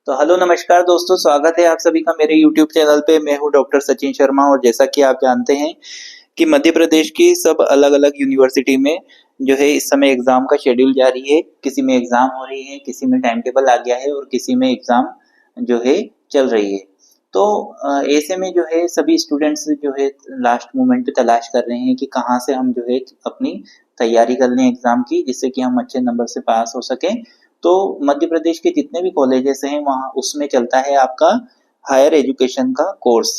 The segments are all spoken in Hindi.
तो हेलो नमस्कार दोस्तों, स्वागत है आप सभी का मेरे YouTube चैनल पे। मैं हूँ डॉक्टर सचिन शर्मा और जैसा कि आप जानते हैं कि मध्य प्रदेश की सब अलग-अलग यूनिवर्सिटी में जो है इस समय एग्ज़ाम का शेड्यूल जारी है। किसी में एग्ज़ाम हो रही है, किसी में टाइम टेबल आ गया है और किसी में एग्ज़ाम जो है चल रही है। तो ऐसे में जो है सभी स्टूडेंट्स जो है लास्ट मोमेंट पे तलाश कर रहे हैं कि कहाँ से हम जो है अपनी तैयारी कर लें एग्ज़ाम की, जिससे कि हम अच्छे नंबर से पास हो सकें। तो मध्य प्रदेश के जितने भी कॉलेजेस हैं वहाँ उसमें चलता है आपका हायर एजुकेशन का कोर्स,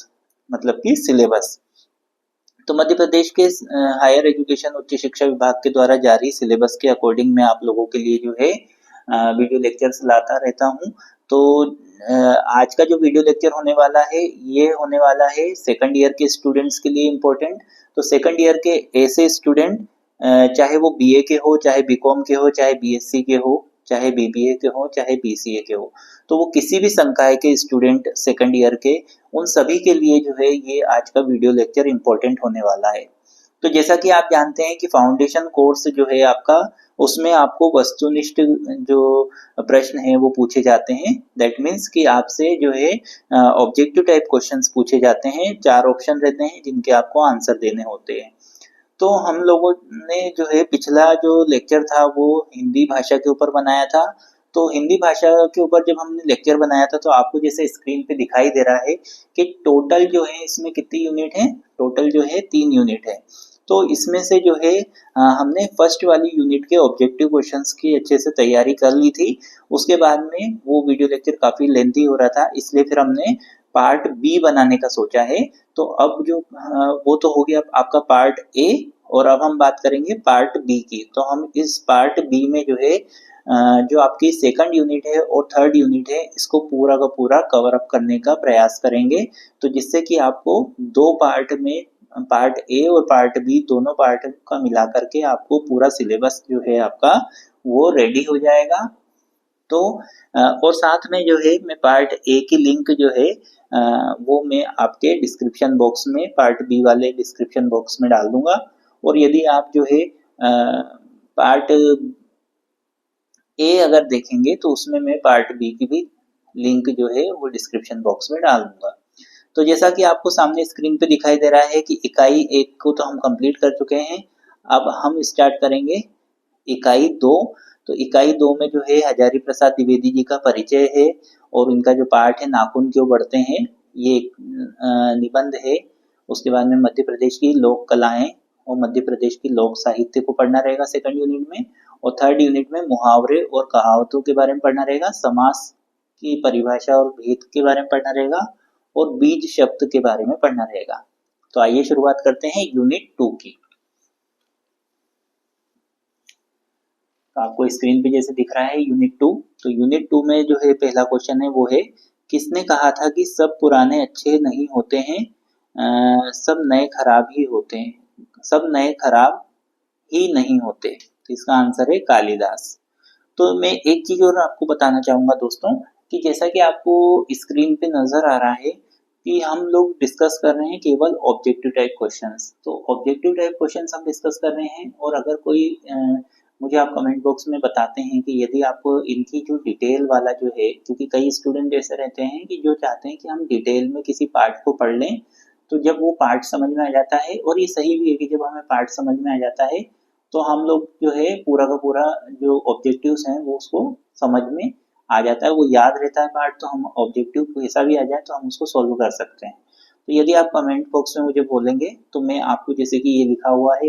मतलब कि सिलेबस। तो मध्य प्रदेश के हायर एजुकेशन उच्च शिक्षा विभाग के द्वारा जारी सिलेबस के अकॉर्डिंग मैं आप लोगों के लिए जो है वीडियो लेक्चर्स लाता रहता हूँ। तो आज का जो वीडियो लेक्चर होने वाला है ये होने वाला है सेकंड ईयर के स्टूडेंट्स के लिए इम्पोर्टेंट। तो सेकंड ईयर के ऐसे स्टूडेंट चाहे वो बीए के हो, चाहे बीकॉम के हो, चाहे बीएससी के हो, चाहे बीबीए के हो, चाहे बीसीए के हो, तो वो किसी भी संकाय के स्टूडेंट सेकंड ईयर के, उन सभी के लिए जो है ये आज का वीडियो लेक्चर इम्पोर्टेंट होने वाला है। तो जैसा कि आप जानते हैं कि फाउंडेशन कोर्स जो है आपका, उसमें आपको वस्तुनिष्ठ जो प्रश्न हैं वो पूछे जाते हैं। दैट मीन्स कि आपसे जो है ऑब्जेक्टिव टाइप क्वेश्चंस पूछे जाते हैं। 4 ऑप्शन रहते हैं जिनके आपको आंसर देने होते हैं। तो हम लोगों ने जो है पिछला जो लेक्चर था वो हिंदी भाषा के ऊपर बनाया था। तो हिंदी भाषा के ऊपर जब हमने लेक्चर बनाया था तो आपको जैसे स्क्रीन पे दिखाई दे रहा है कि टोटल जो है इसमें कितनी यूनिट है, टोटल जो है 3 यूनिट है। तो इसमें से जो है हमने फर्स्ट वाली यूनिट के ऑब्जेक्टिव क्वेश्चंस की अच्छे से तैयारी कर ली थी। उसके बाद में वो वीडियो लेक्चर काफ़ी लेंथी हो रहा था, इसलिए फिर हमने पार्ट बी बनाने का सोचा है। तो अब जो वो तो हो गया आपका पार्ट ए, और अब हम बात करेंगे पार्ट बी की। तो हम इस पार्ट बी में जो है जो आपकी सेकंड यूनिट है और थर्ड यूनिट है इसको पूरा का पूरा कवर अप करने का प्रयास करेंगे। तो जिससे कि आपको 2 पार्ट में, पार्ट ए और पार्ट बी दोनों पार्ट का मिला करके आपको पूरा सिलेबस जो है आपका वो रेडी हो जाएगा। तो और साथ में जो है मैं पार्ट ए की लिंक जो है वो मैं आपके डिस्क्रिप्शन बॉक्स में, पार्ट बी वाले डिस्क्रिप्शन बॉक्स में डाल दूंगा। और यदि आप जो है पार्ट ए अगर देखेंगे तो उसमें मैं पार्ट बी की भी लिंक जो है वो डिस्क्रिप्शन बॉक्स में डाल दूंगा। तो जैसा कि आपको सामने स्क्रीन पे दिखाई दे रहा है कि इकाई 1 को तो हम कंप्लीट कर चुके हैं। अब हम स्टार्ट करेंगे इकाई 2। तो इकाई 2 में जो है हजारी प्रसाद द्विवेदी जी का परिचय है और इनका जो पाठ है नाखून क्यों बढ़ते हैं, ये एक निबंध है। उसके बाद में मध्य प्रदेश की लोक कलाएं और मध्य प्रदेश की लोक साहित्य को पढ़ना रहेगा सेकंड यूनिट में। और थर्ड यूनिट में मुहावरे और कहावतों के बारे में पढ़ना रहेगा, समास की परिभाषा और भेद के बारे में पढ़ना रहेगा और बीज शब्द के बारे में पढ़ना रहेगा। तो आइए शुरुआत करते हैं यूनिट 2 की। तो आपको स्क्रीन पे जैसे दिख रहा है यूनिट 2। तो यूनिट 2 में जो है पहला क्वेश्चन है वो है, किसने कहा था कि सब पुराने अच्छे नहीं होते हैं, सब नए खराब ही होते हैं, सब नए खराब ही नहीं होते। तो इसका आंसर है कालिदास। तो मैं एक चीज और आपको बताना चाहूंगा दोस्तों कि जैसा कि आपको स्क्रीन पे नजर आ रहा है कि हम लोग डिस्कस कर रहे हैं केवल ऑब्जेक्टिव टाइप क्वेश्चंस। तो ऑब्जेक्टिव टाइप क्वेश्चंस हम डिस्कस कर रहे हैं, और अगर कोई मुझे आप कमेंट बॉक्स में बताते हैं कि यदि आपको इनकी जो डिटेल वाला जो है, क्योंकि कई स्टूडेंट ऐसे रहते हैं कि जो चाहते हैं कि हम डिटेल में किसी पार्ट को पढ़ लें, तो जब वो पार्ट समझ में आ जाता है, और ये सही भी है कि जब हमें पार्ट समझ में आ जाता है तो हम लोग जो है पूरा का पूरा जो ऑब्जेक्टिव्स हैं वो उसको समझ में आ जाता है, वो याद रहता है पार्ट, तो हम ऑब्जेक्टिव कैसा भी आ जाए तो हम उसको सॉल्व कर सकते हैं। तो यदि आप कमेंट बॉक्स में मुझे बोलेंगे तो मैं आपको, जैसे कि ये लिखा हुआ है,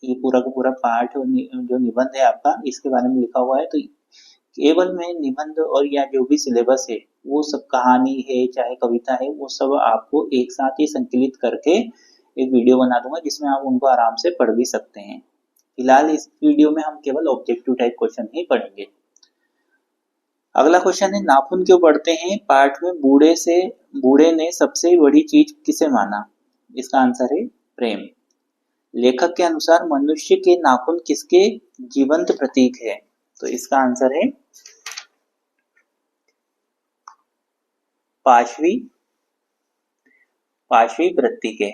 ये पूरा का पूरा पार्ट जो निबंध है आपका इसके बारे में लिखा हुआ है, तो केवल मैं निबंध और या जो भी सिलेबस है वो सब, कहानी है चाहे कविता है, वो सब आपको एक साथ ही संकलित करके एक वीडियो बना दूंगा जिसमें आप उनको आराम से पढ़ भी सकते हैं। फिलहाल इस वीडियो में हम केवल ऑब्जेक्टिव टाइप क्वेश्चन ही पढ़ेंगे। अगला क्वेश्चन है, नाखून क्यों बढ़ते हैं पाठ में बूढ़े ने सबसे बड़ी चीज किसे माना। इसका आंसर है प्रेम। लेखक के अनुसार मनुष्य के नाखून किसके जीवंत प्रतीक है। तो इसका आंसर है पाशवी वृत्ति के।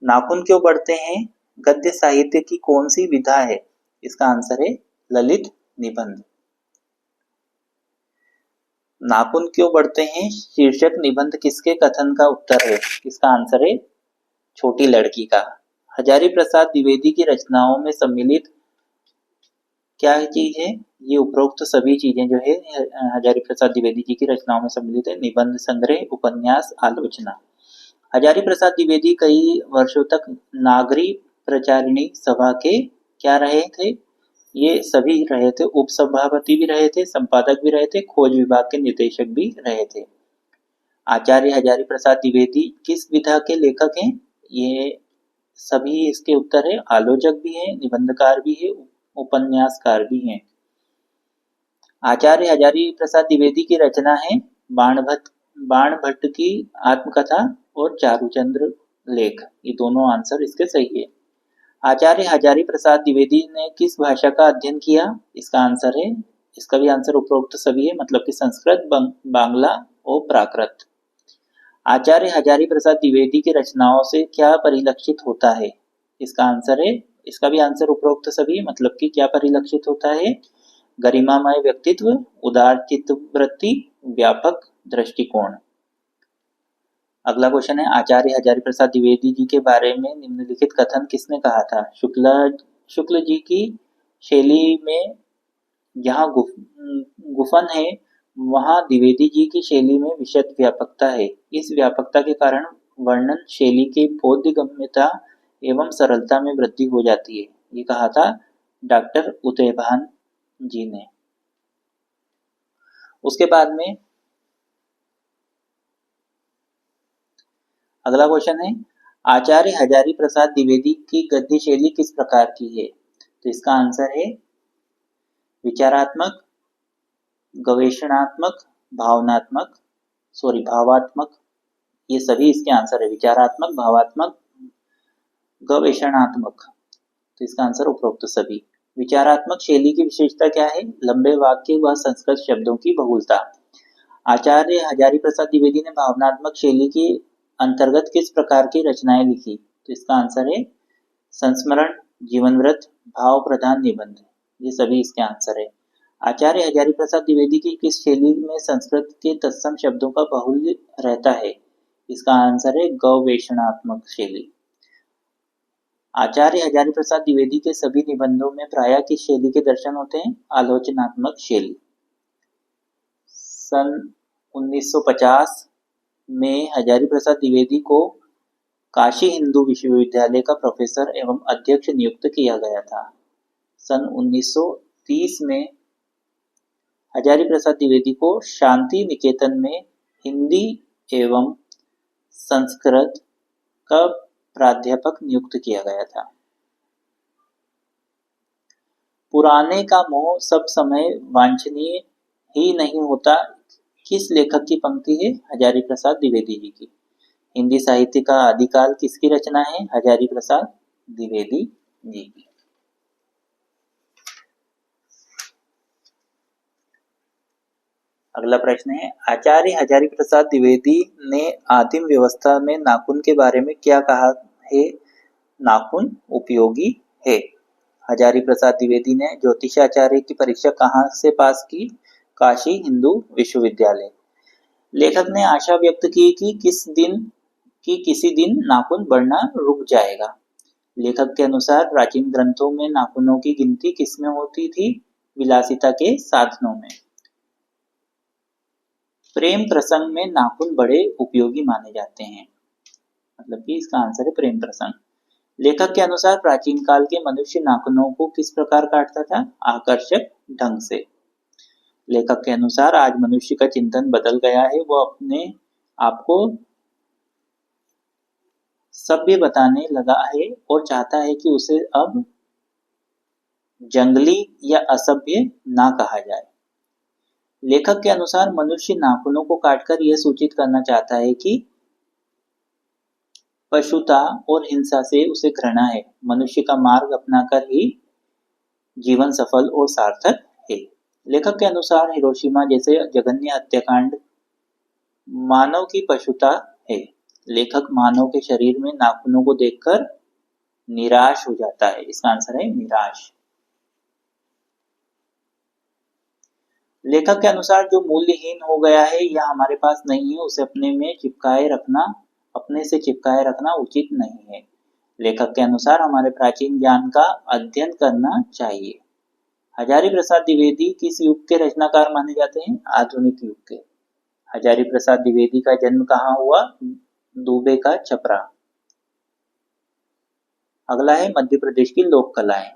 नाखून क्यों बढ़ते हैं गद्य साहित्य की कौन सी विधा है। इसका आंसर है ललित निबंध। नाखून क्यों बढ़ते हैं शीर्षक निबंध किसके कथन का उत्तर है? इसका आंसर है छोटी लड़की का। हजारी प्रसाद द्विवेदी की रचनाओं में सम्मिलित क्या चीज है? ये उपरोक्त सभी चीजें जो है हजारी प्रसाद द्विवेदी जी की रचनाओं में सम्मिलित है। निबंध संग्रह, उपन्यास, आलोचना। हजारी प्रसाद द्विवेदी कई वर्षों तक नागरी प्रचारिणी सभा के क्या रहे थे? ये सभी रहे थे, उपसभापति भी रहे थे, संपादक भी रहे थे, खोज विभाग के निदेशक भी रहे थे। आचार्य हजारी प्रसाद द्विवेदी किस विधा के लेखक हैं? ये सभी इसके उत्तर है। आलोचक भी हैं, निबंधकार भी है, उपन्यासकार भी हैं। आचार्य हजारी प्रसाद द्विवेदी की रचना है बाणभट्ट की आत्मकथा और चारुचंद्र लेख। ये दोनों आंसर इसके सही है। आचार्य हजारी प्रसाद द्विवेदी ने किस भाषा का अध्ययन किया? इसका आंसर है, इसका भी आंसर उपरोक्त सभी है, मतलब कि संस्कृत, बांग्ला और प्राकृत। आचार्य हजारी प्रसाद द्विवेदी की रचनाओं से क्या परिलक्षित होता है? इसका आंसर है, इसका भी आंसर उपरोक्त सभी है, मतलब कि क्या परिलक्षित होता है? गरिमामय व्यक्तित्व, उदार चित्तवृत्ति, व्यापक दृष्टिकोण। अगला क्वेश्चन है, आचार्य हजारी प्रसाद द्विवेदी जी के बारे में निम्नलिखित कथन किसने कहा था? शुक्ल जी की शैली में जहाँ गुफन है, वहाँ द्विवेदी जी की शैली में विशद व्यापकता है। इस व्यापकता के कारण वर्णन शैली की बोधगम्यता एवं सरलता में वृद्धि हो जाती है। ये कहा था डॉक्टर उदयभान जी ने। उसके बाद में अगला क्वेश्चन है, आचार्य हजारी प्रसाद द्विवेदी की गद्य शैली किस प्रकार की है? तो इसका आंसर है विचारात्मक, गवेषणात्मक, भावात्मक। ये सभी इसके आंसर है, विचारात्मक, भावात्मक, गवेषणात्मक। तो इसका आंसर उपरोक्त सभी। विचारात्मक शैली की विशेषता क्या है? लंबे वाक्य व संस्कृत शब्दों की बहुलता। आचार्य हजारी प्रसाद द्विवेदी ने भावनात्मक शैली के अंतर्गत किस प्रकार की रचनाएं लिखी? तो इसका आंसर है संस्मरण, जीवन व्रत, भाव प्रधान निबंध। ये सभी इसके आंसर है। आचार्य हजारी प्रसाद द्विवेदी की किस शैली में संस्कृत के तत्सम शब्दों का बाहुल्य रहता है? इसका आंसर है गवेषणात्मक शैली। आचार्य हजारी प्रसाद द्विवेदी के सभी निबंधों में प्रायः किस शैली के दर्शन होते हैं? आलोचनात्मक शैली। सन 1950 में हजारी प्रसाद द्विवेदी को काशी हिंदू विश्वविद्यालय का प्रोफेसर एवं अध्यक्ष नियुक्त किया गया था। सन 1930 में हजारी प्रसाद द्विवेदी को शांति निकेतन में हिंदी एवं संस्कृत का प्राध्यापक नियुक्त किया गया था। पुराने का मोह सब समय वांछनीय ही नहीं होता किस लेखक की पंक्ति है? हजारी प्रसाद द्विवेदी जी की। हिंदी साहित्य का आदिकाल किसकी रचना है? हजारी प्रसाद द्विवेदी जी की। अगला प्रश्न है, आचार्य हजारी प्रसाद द्विवेदी ने आदिम व्यवस्था में नाखून के बारे में क्या कहा है? नाखून उपयोगी है। हजारी प्रसाद द्विवेदी ने ज्योतिषाचार्य की परीक्षा कहाँ से पास की? काशी हिंदू विश्वविद्यालय। लेखक ने आशा व्यक्त की कि किसी दिन नाखून बढ़ना रुक जाएगा। लेखक के अनुसार प्राचीन ग्रंथों में नाखूनों की गिनती किसमें होती थी? विलासिता के साधनों में। प्रेम प्रसंग में नाखून बड़े उपयोगी माने जाते हैं, मतलब कि इसका आंसर है प्रेम प्रसंग। लेखक के अनुसार प्राचीन काल के मनुष्य नाखूनों को किस प्रकार काटता था? आकर्षक ढंग से। लेखक के अनुसार आज मनुष्य का चिंतन बदल गया है, वो अपने आप को सभ्य बताने लगा है और चाहता है कि उसे अब जंगली या असभ्य ना कहा जाए। लेखक के अनुसार मनुष्य नाखूनों को काटकर यह सूचित करना चाहता है कि पशुता और हिंसा से उसे घृणा है। मनुष्य का मार्ग अपनाकर ही जीवन सफल और सार्थक है। लेखक के अनुसार हिरोशिमा जैसे जघन्य हत्याकांड मानव की पशुता है। लेखक मानव के शरीर में नाखूनों को देखकर निराश हो जाता है। इसका आंसर है निराश। लेखक के अनुसार जो मूल्यहीन हो गया है या हमारे पास नहीं है उसे अपने से चिपकाए रखना उचित नहीं है। लेखक के अनुसार हमारे प्राचीन ज्ञान का अध्ययन करना चाहिए। हजारी प्रसाद द्विवेदी किस युग के रचनाकार माने जाते हैं? आधुनिक युग के। हजारी प्रसाद द्विवेदी का जन्म कहाँ हुआ? दुबे का छपरा। अगला है मध्य प्रदेश की लोक कलाएं।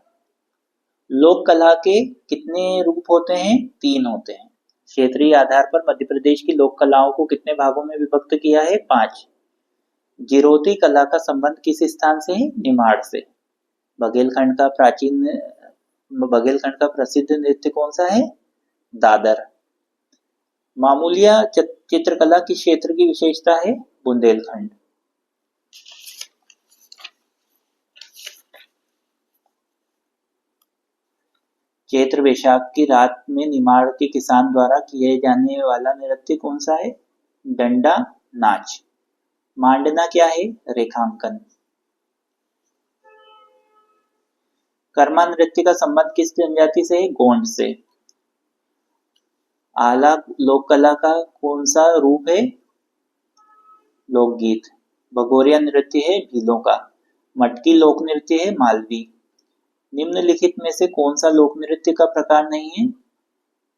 लोक कला के कितने रूप होते हैं? 3 होते हैं। क्षेत्रीय आधार पर मध्य प्रदेश की लोक कलाओं को कितने भागों में विभक्त किया है? 5। जिरोती कला का संबंध किस स्थान से है? निमाड़ से। बघेलखंड का प्रसिद्ध नृत्य कौन सा है? दादर। मामूलिया चित्रकला किस क्षेत्र की विशेषता है? बुंदेलखंड। चैत्र वैशाख की रात में निमाड़ के किसान द्वारा किए जाने वाला नृत्य कौन सा है? डंडा नाच। मांडना क्या है? रेखांकन। कर्मा नृत्य का संबंध किस जनजाति से है? गोंड से। आला लोक कला का कौन सा रूप है? लोकगीत। भगोरिया नृत्य है भीलों का। मटकी लोक नृत्य है मालवी। निम्नलिखित में से कौन सा लोक नृत्य का प्रकार नहीं है?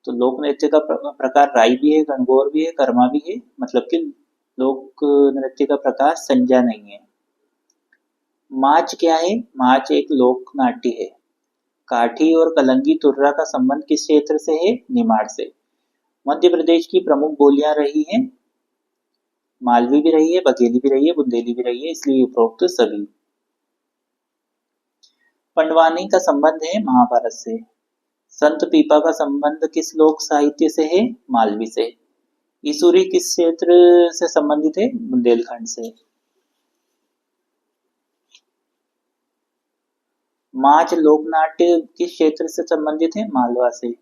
तो लोक नृत्य का प्रकार राई भी है, गणगौर भी है, कर्मा भी है, मतलब कि लोक नृत्य का प्रकार संजा नहीं है। माच क्या है? माच एक लोक नाट्य है। काठी और कलंगी तुर्रा का संबंध किस क्षेत्र से है? निमाड़ से। मध्य प्रदेश की प्रमुख बोलियां रही हैं, मालवी भी रही है, बघेली भी रही है, बुंदेली भी रही है, इसलिए उपरोक्त सभी। पंडवानी का संबंध है महाभारत से। संत पीपा का संबंध किस लोक साहित्य से है? मालवी से। ईसुरी किस क्षेत्र से संबंधित है? बुंदेलखंड से। माच लोकनाट्य किस क्षेत्र से संबंधित है? मालवा से।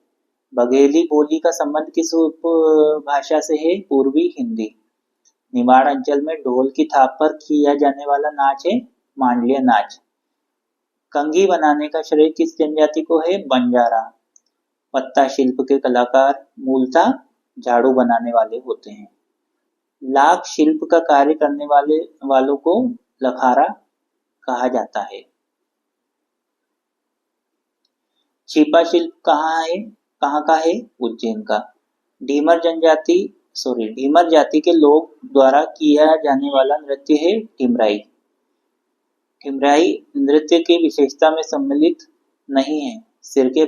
बघेली बोली का संबंध किस उपभाषा से है? पूर्वी हिंदी। निमाड़ अंचल में ढोल की थाप पर किया जाने वाला नाच है मांडलिया नाच। कंघी बनाने का श्रेय किस जनजाति को है? बंजारा। पत्ता शिल्प के कलाकार मूलतः झाड़ू बनाने वाले होते हैं। लाख शिल्प का कार्य करने वालों को लखारा कहा जाता है। छिपा शिल्प कहाँ का है? उज्जैन का। ढीमर जाति के लोग द्वारा किया जाने वाला नृत्य है ठिमराई। ठिमराई नृत्य की विशेषता में सम्मिलित नहीं है सिर के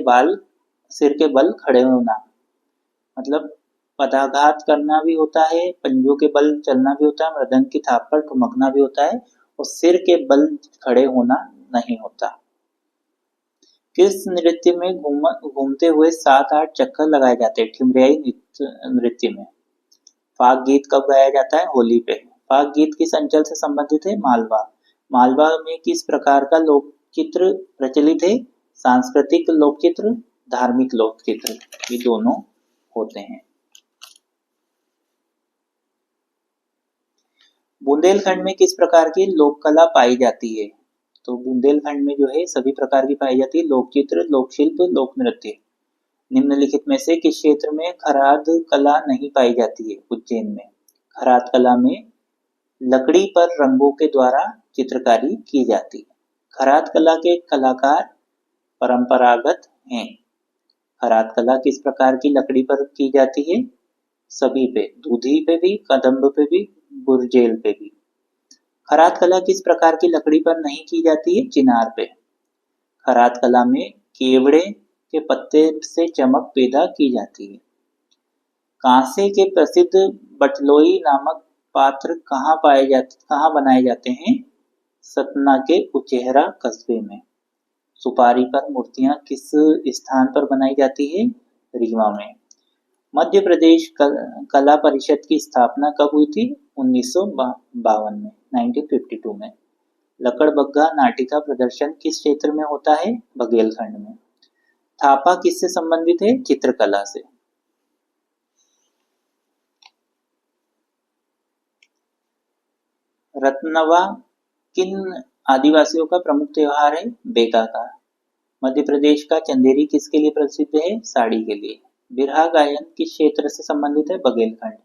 बल खड़े होना, मतलब पदाघात करना भी होता है, पंजों के बल चलना भी होता है, मृदंग की थाप पर ठुमकना भी होता है और सिर के बल खड़े होना नहीं होता। किस नृत्य में घूमते हुए 7-8 चक्कर लगाए जाते हैं? ठिमरियाई नृत्य में। फाग गीत कब गाया जाता है? होली पे। फाग गीत किस अंचल से संबंधित है? मालवा। मालवा में किस प्रकार का लोक चित्र प्रचलित है? सांस्कृतिक लोक चित्र, धार्मिक लोक चित्र, ये दोनों होते हैं। बुंदेलखंड में किस प्रकार की लोक कला पाई जाती है? तो बुंदेलखंड में जो है सभी प्रकार की पाई जाती है, लोक चित्र, लोक शिल्प, लोक नृत्य। निम्नलिखित में से किस क्षेत्र में खराद कला नहीं पाई जाती है? उज्जैन में। खराद कला में लकड़ी पर रंगों के द्वारा चित्रकारी की जाती है। खराद कला के कलाकार परंपरागत हैं। खराद कला किस प्रकार की लकड़ी पर की जाती है? सभी पे, दूधी पे भी, कदम्ब पे भी, गुरजेल पे भी। खराद कला किस प्रकार की लकड़ी पर नहीं की जाती है? चिनार पे। खराद कला में केवड़े के पत्ते से चमक पैदा की जाती है। कांसे के प्रसिद्ध बटलोई नामक पात्र कहाँ बनाए जाते हैं? सतना के कुचेहरा कस्बे में। सुपारी पर मूर्तियां किस स्थान पर बनाई जाती है? रीवा में। मध्य प्रदेश कला परिषद की स्थापना कब हुई थी? 1952 में, 1952 में। लकड़बग्गा नाटिका प्रदर्शन किस क्षेत्र में होता है? बघेलखंड में। थापा किससे संबंधित है? चित्रकला से। रत्नवा किन आदिवासियों का प्रमुख त्योहार है? बैगा का। मध्य प्रदेश का चंदेरी किसके लिए प्रसिद्ध है? साड़ी के लिए। बिरहा गायन किस क्षेत्र से संबंधित है? बघेलखंड।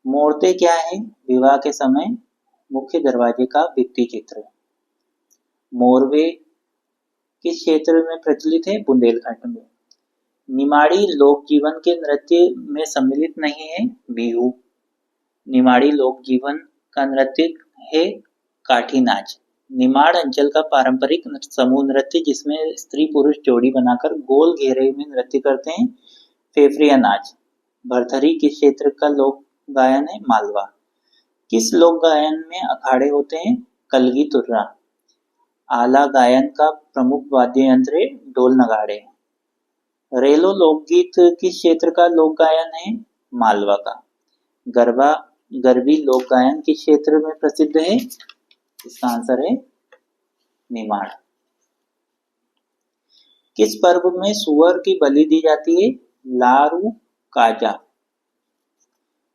मूर्तें क्या है? विवाह के समय मुख्य दरवाजे का भित्ति चित्र। मोरवे किस क्षेत्र में प्रचलित है? बुंदेलखंड में। निमाड़ी लोक जीवन के नृत्य में सम्मिलित नहीं है? बिहू। निमाड़ी लोक जीवन का नृत्य है काठी नाच। निमाड़ अंचल का पारंपरिक समूह नृत्य जिसमें स्त्री पुरुष जोड़ी बनाकर गोल घेरे में नृत्य करते हैं, फेफरिया नाच। भरथरी किस क्षेत्र का लोक गायन है? मालवा। किस लोक गायन में अखाड़े होते हैं? कलगी तुर्रा। आला गायन का प्रमुख वाद्य यंत्र है ढोल नगाड़े। रेलो लोकगीत किस क्षेत्र का लोक गायन है? मालवा का। गरबा गरबी लोक गायन किस क्षेत्र में प्रसिद्ध है? इसका आंसर है निमाड़। किस पर्व में सुअर की बलि दी जाती है? लारू काजा।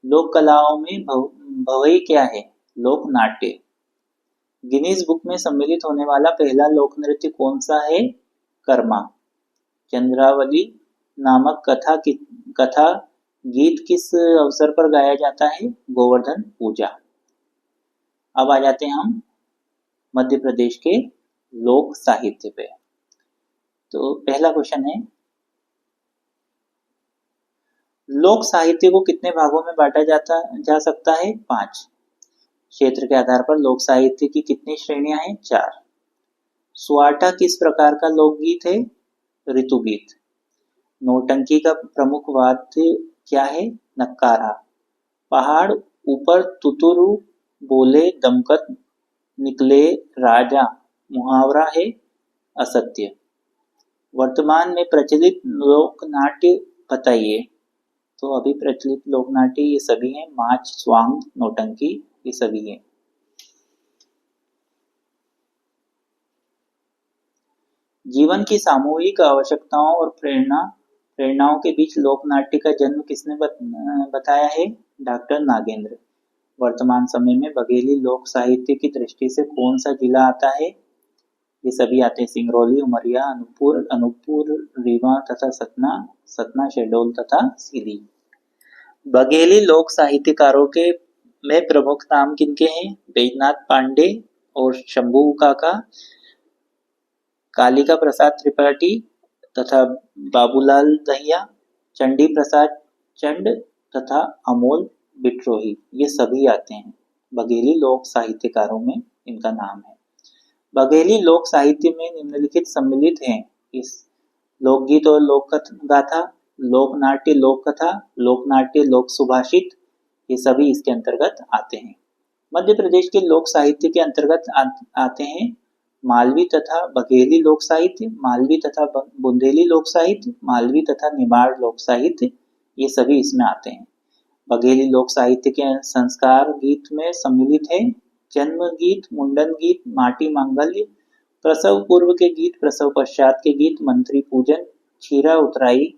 लोक कलाओं में भवई क्या है? लोक नाट्य। गिनीज बुक में सम्मिलित होने वाला पहला लोक नृत्य कौन सा है? कर्मा। चंद्रावली नामक कथा गीत किस अवसर पर गाया जाता है? गोवर्धन पूजा। अब आ जाते हैं हम मध्य प्रदेश के लोक साहित्य पे। तो पहला क्वेश्चन है, लोक साहित्य को कितने भागों में बांटा जा सकता है? 5। क्षेत्र के आधार पर लोक साहित्य की कितनी श्रेणियां हैं? 4। सुआटा किस प्रकार का लोकगीत है? ऋतुगीत। नौटंकी का प्रमुख वाद्य क्या है? नक्कारा। पहाड़ ऊपर तुतुरु बोले दमकत निकले राजा मुहावरा है असत्य। वर्तमान में प्रचलित लोक नाट्य बताइए। तो अभी प्रचलित लोक नाट्य ये सभी हैं, माच, स्वांग, नौटंकी, ये सभी हैं। जीवन की सामूहिक आवश्यकताओं और प्रेरणाओं के बीच लोक नाट्य का जन्म किसने बताया है? डॉक्टर नागेंद्र। वर्तमान समय में बघेली लोक साहित्य की दृष्टि से कौन सा जिला आता है? ये सभी आते हैं, सिंगरौली, उमरिया, अनूपपुर, रीवा तथा सतना, शहडोल तथा सीधी। बघेली लोक साहित्यकारों के में प्रमुख नाम किनके हैं? बैजनाथ पांडे और शंभू काका, कालिका प्रसाद त्रिपाठी तथा बाबूलाल दहिया, चंडी प्रसाद चंड तथा अमोल बिट्रोही, ये सभी आते हैं बघेली लोक साहित्यकारों में, इनका नाम है। बघेली लोक साहित्य में निम्नलिखित सम्मिलित हैं: इस लोकगीत और लोक गाथा, लोक नाट्य, लोक कथा, लोक नाट्य, लोक सुभाषित, ये सभी इसके अंतर्गत आते हैं। मध्य प्रदेश के लोक साहित्य के अंतर्गत आते हैं मालवी तथा बघेली लोक साहित्य, मालवी तथा बुंदेली लोक साहित्य, मालवी तथा निमाड़ लोक साहित्य, ये सभी इसमें आते हैं। बघेली लोक साहित्य के संस्कार गीत में सम्मिलित है जन्म गीत, मुंडन गीत, माटी मांगल्य, प्रसव पूर्व के गीत, प्रसव पश्चात के गीत, मंत्री पूजन, छीरा उतराई,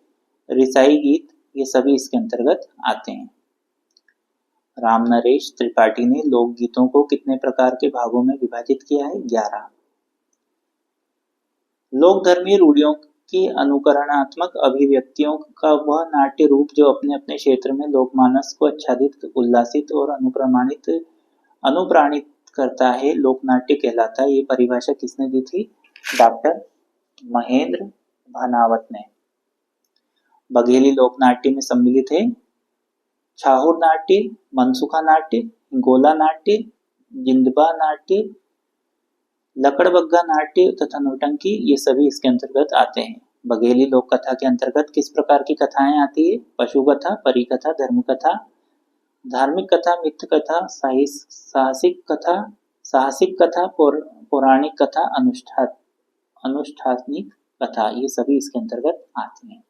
रिसाई गीत, ये सभी इसके अंतर्गत आते हैं। राम नरेश त्रिपाठी ने लोकगीतों को कितने प्रकार के भागों में विभाजित किया है? 11। लोक धर्मी रूढ़ियों की अनुकरणात्मक अभिव्यक्तियों का वह नाट्य रूप जो अपने अपने क्षेत्र में लोकमानस को आच्छादित, उल्लासित और अनुप्राणित करता है, लोकनाट्य कहलाता है। ये परिभाषा किसने दी थी? डॉक्टर महेंद्र भानावत ने। बघेली लोकनाट्य में सम्मिलित है छाहूर नाट्य, मनसुखा नाट्य, गोला नाट्य, जिंदबा नाट्य, लकड़बग्गा नाट्य तथा नौटंकी, ये सभी इसके अंतर्गत आते हैं। बघेली लोक कथा के अंतर्गत किस प्रकार की कथाएं आती है? पशु कथा, परी कथा, धर्म कथा, धार्मिक कथा, मिथ्य कथा, साहसिक कथा, पौराणिक कथा, अनुष्ठानिक कथा, ये सभी इसके अंतर्गत आती हैं।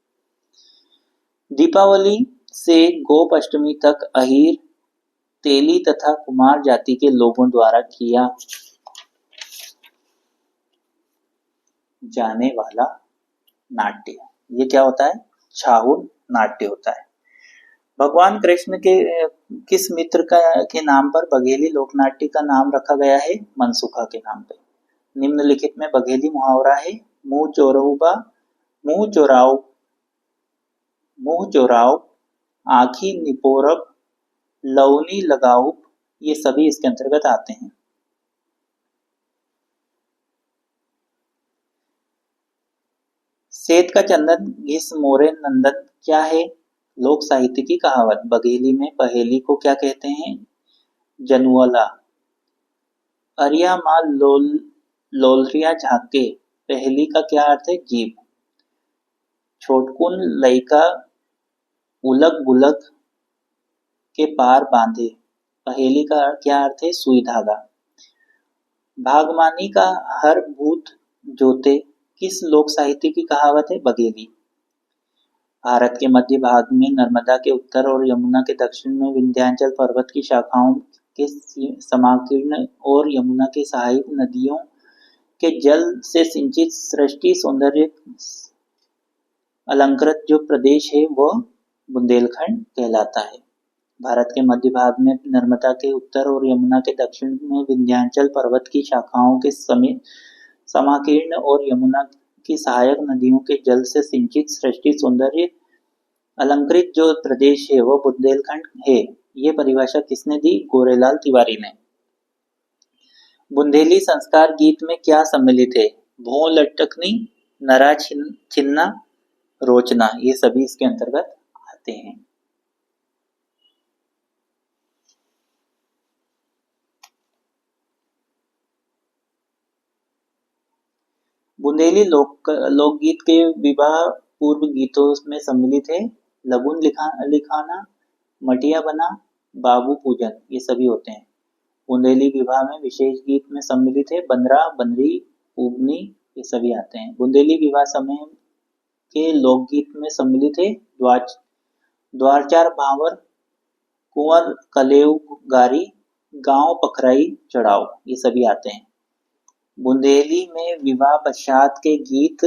दीपावली से गोप अष्टमी तक अहीर, तेली तथा कुमार जाति के लोगों द्वारा किया जाने वाला नाट्य, ये क्या होता है? छाहूर नाट्य होता है। भगवान कृष्ण के किस मित्र के नाम पर बघेली लोकनाट्य का नाम रखा गया है? मनसुखा के नाम पे। निम्नलिखित में बघेली मुहावरा है मुंह चोराऊ मुंह चोराव, आँखी निपोरब, लौनी लगाऊब, ये सभी इसके अंतर्गत आते हैं। सेठ का चंदन घिस मोरे नंदन क्या है? लोक साहित्य की कहावत। बघेली में पहेली को क्या कहते हैं? जनुअला। अरिया माँ लोलरिया झाके, पहेली का क्या अर्थ है? जीभ। छोटकुन लइका उलग बुलग के पार बांधे, पहेली का क्या अर्थ है? सुई धागा। भागमानी का हर भूत जोते, किस लोक साहित्य की कहावत है? बघेली। भारत के मध्य भाग में नर्मदा के उत्तर और यमुना के दक्षिण में विंध्याचल पर्वत की शाखाओं के समाकीर्ण और यमुना की सहायक नदियों के जल से सिंचित सृष्टि सौंदर्य अलंकृत जो प्रदेश है वह बुंदेलखंड कहलाता है। भारत के मध्य भाग में नर्मदा के उत्तर और यमुना के दक्षिण में विंध्याचल पर्वत की शाखाओं के समाकीर्ण और यमुना की सहायक नदियों के जल से सिंचित सृष्टि सौंदर्य अलंकृत जो प्रदेश है वह बुंदेलखंड है। ये परिभाषा किसने दी? गोरेलाल तिवारी ने। बुंदेली संस्कार गीत में क्या सम्मिलित है? भों लटकनी, नरा छिन्ना, रोचना, ये सभी इसके अंतर्गत आते हैं। बुंदेली लोकगीत के विवाह पूर्व गीतों में सम्मिलित है लगुन लिखाना, मटिया बना, बाबू पूजन, ये सभी होते हैं। बुंदेली विवाह में विशेष गीत में सम्मिलित है बंदरा, बंदरी, उबनी, ये सभी आते हैं। बुंदेली विवाह समय के लोकगीत में सम्मिलित है द्वारचार भांवर, कुंवर कलेव गारी, गांव पखराई चढ़ाओ, ये सभी आते हैं। बुंदेली में विवाह पश्चात के गीत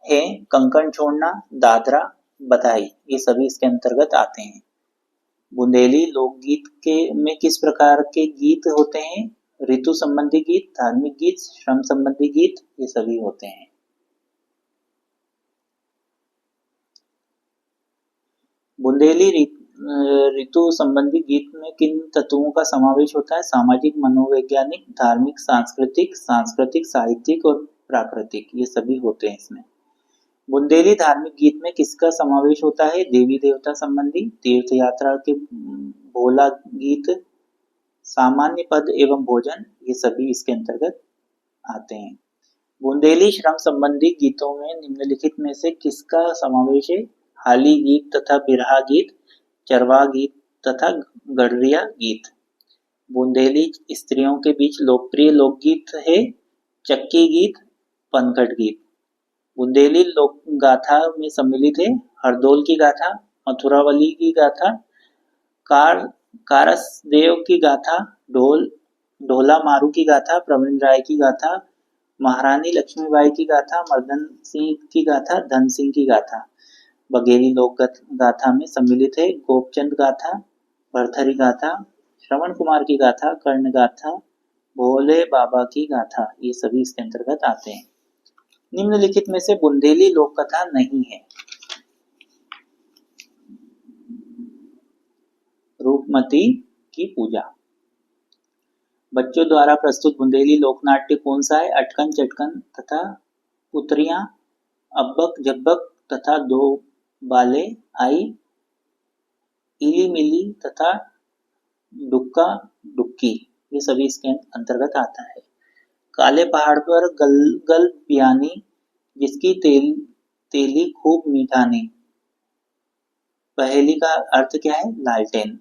हैं कंकण छोड़ना, दादरा, बधाई, ये सभी इसके अंतर्गत आते हैं। बुंदेली लोकगीत के में किस प्रकार के गीत होते हैं? ऋतु संबंधी गीत, धार्मिक गीत, श्रम संबंधी गीत, ये सभी होते हैं। बुंदेली ऋतु संबंधी गीत में किन तत्वों का समावेश होता है? सामाजिक, मनोवैज्ञानिक, धार्मिक, सांस्कृतिक, साहित्यिक और प्राकृतिक, ये सभी होते हैं इसमें। बुंदेली धार्मिक गीत में किसका समावेश होता है? देवी देवता संबंधी, तीर्थ यात्रा के भोला गीत, सामान्य पद एवं भोजन, ये सभी इसके अंतर्गत आते हैं। बुंदेली श्रम संबंधी गीतों में निम्नलिखित में से किसका समावेश है? हाली गीत तथा बिरहा गीत, चरवाह गीत तथा गडरिया गीत। बुंदेली स्त्रियों के बीच लोकप्रिय लोकगीत है चक्की गीत, पनघट गीत। बुंदेली लोक गाथा में सम्मिलित है हरदौल की गाथा, मथुरावली की गाथा, कारसदेव की गाथा, ढोला मारू की गाथा, प्रवीण राय की गाथा, महारानी लक्ष्मीबाई की गाथा, मर्दन सिंह की गाथा, धन सिंह की गाथा। बघेली लोक गाथा में सम्मिलित है गोपचंद गाथा, भरथरी गाथा, श्रवण कुमार की गाथा, कर्ण गाथा, भोले बाबा की गाथा, ये सभी इसके अंतर्गत आते हैं। निम्नलिखित में से बुंदेली लोक कथा नहीं है। रूपमती की पूजा। बच्चों द्वारा प्रस्तुत बुंदेली लोकनाट्य कौन सा है? अटकन चटकन तथा पुत्रियां, अब्बक जब्बक तथा दो बाले आई, इली मिली तथा डुक्का डुक्की, ये सभी इसके अंतर्गत आता है। काले पहाड़ पर गलगल पियानी, जिसकी तेली खूब मीठानी, पहेली का अर्थ क्या है? लालटेन।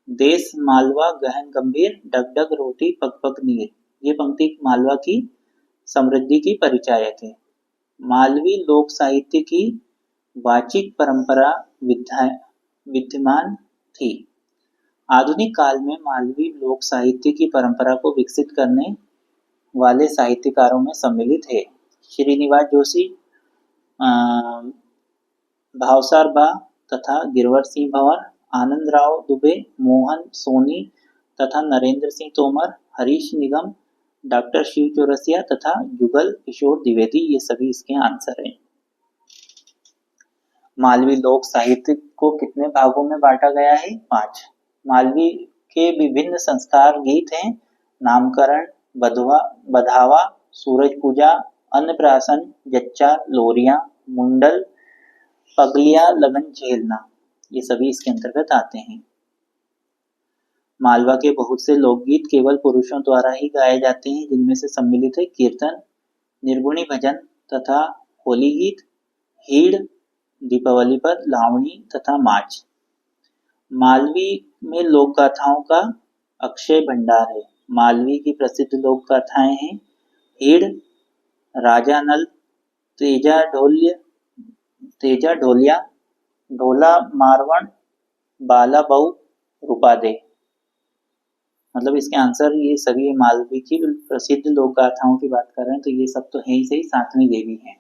देश मालवा गहन गंभीर, डग डग रोटी पक पक नीर, ये पंक्ति मालवा की समृद्धि की परिचायक है। मालवी लोक साहित्य की वाचिक परंपरा विद्यमान थी। आधुनिक काल में मालवी लोक साहित्य की परंपरा को विकसित करने वाले साहित्यकारों में सम्मिलित है श्रीनिवास जोशी, भावसार बा तथा गिरवर सिंह भंवर, आनंदराव दुबे, मोहन सोनी तथा नरेंद्र सिंह तोमर, हरीश निगम, डॉक्टर शिव चौरसिया तथा जुगल किशोर द्विवेदी, ये सभी इसके आंसर हैं। मालवी लोक साहित्य को कितने भागों में बांटा गया है? 5। मालवी के विभिन्न संस्कार गीत हैं नामकरण, बधावा, सूरज पूजा, अन्नप्राशन, जच्चा, लोरियां, मुंडल, पगलिया, लगन झेलना, ये सभी इसके अंतर्गत आते हैं। मालवा के बहुत से लोकगीत केवल पुरुषों द्वारा ही गाए जाते हैं, जिनमें से सम्मिलित है कीर्तन, निर्गुणी भजन तथा होली गीत, हीड़, दीपावली पर लावणी तथा माच। मालवी में लोक गाथाओं का अक्षय भंडार है। मालवी की प्रसिद्ध लोक गाथाएं हैं हीड़, राजा नल, तेजा ढोलिया, ढोला मारवण, बाला बहू, रूपादे। मतलब इसके आंसर ये सभी मालवी की प्रसिद्ध लोक गाथाओं की बात कर रहे हैं, तो ये सब तो है ही सही। 7वीं देवी है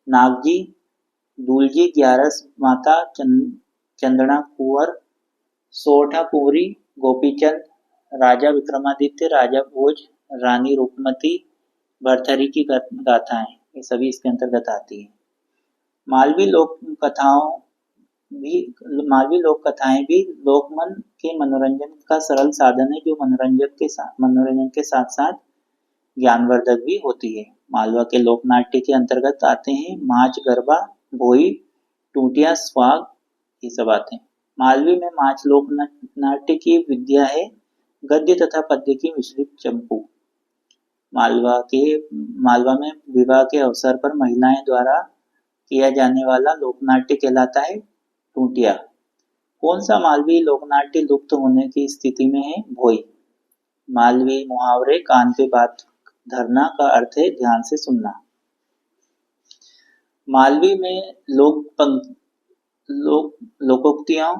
नागजी, दूलजी, ग्यारस माता, चंदना कुंवर, सोरठा कुंवरी, गोपीचंद, राजा विक्रमादित्य, राजा भोज, रानी रूपमती, भरथरी की गाथाएं, ये सभी इसके अंतर्गत आती है। मालवी लोक कथाएं भी लोकमन के मनोरंजन का सरल साधन है, जो मनोरंजन के साथ साथ ज्ञानवर्धक भी होती है। मालवा के लोक नाट्य के अंतर्गत आते हैं माच, गरबा, भोई, टूटिया, स्वाग, ये सब आते हैं। मालवी में माच लोक नाट्य की विद्या है, गद्य तथा पद्य की मिश्रित चंपू। मालवा में विवाह के अवसर पर महिलाएं द्वारा किया जाने वाला लोकनाट्य कहलाता है टूटिया। कौन सा मालवी लोकनाट्य लुप्त होने की स्थिति में है? भोई। मालवी मुहावरे कान पे बात धरना का अर्थ है ध्यान से सुनना। मालवी में लोकोक्तियों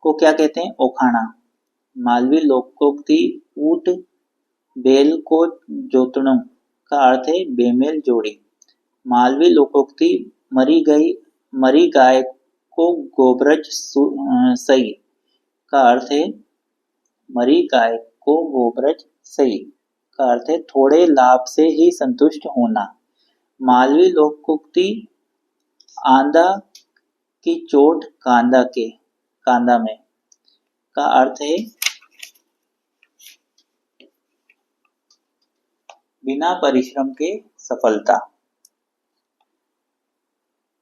को क्या कहते हैं? ओखाणा। मालवी लोकोक्ति ऊट बेल को जोतणों का अर्थ है बेमेल जोड़ी। मालवी लोकोक्ति मरी गाय को गोब्रज सई का अर्थ है मरी गाय को गोब्रज सई का अर्थ है थोड़े लाभ से ही संतुष्ट होना। मालवी लोकोक्ति आंधा की चोट कांदा में का अर्थ है बिना परिश्रम के सफलता।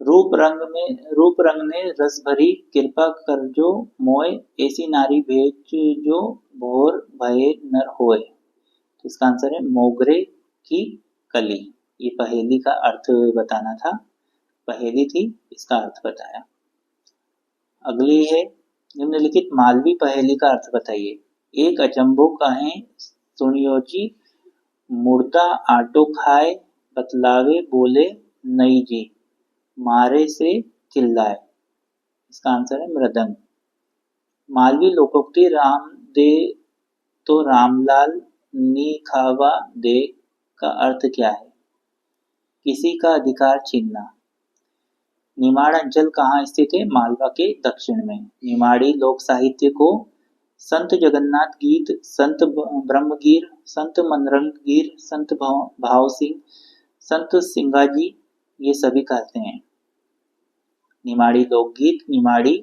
रूप रंग ने रस भरी कृपा कर जो मोय, ऐसी नारी भेज जो भोर भये नर होए। तो इसका आंसर है मोगरे की कली। ये पहेली का अर्थ बताना था, पहेली थी, इसका अर्थ बताया। अगली है निम्नलिखित मालवी पहेली का अर्थ बताइए। एक अचंभो कहें सुनियो जी, मुर्दा आटो खाए, बतलावे बोले नई जी, मारे से चिल्लाए। इसका आंसर है मृदंग। मालवी लोकोक्ति राम दे तो रामलाल नी खावा दे का अर्थ क्या है? किसी का अधिकार छीनना। निमाड़ अंचल कहाँ स्थित है? मालवा के दक्षिण में। निमाड़ी लोक साहित्य को संत जगन्नाथ गीत, संत ब्रह्मगीर, संत मनरंग गीर, संत भाव सिंह, संत सिंगाजी, ये सभी कहते हैं। निमाड़ी लोकगीत निमाड़ी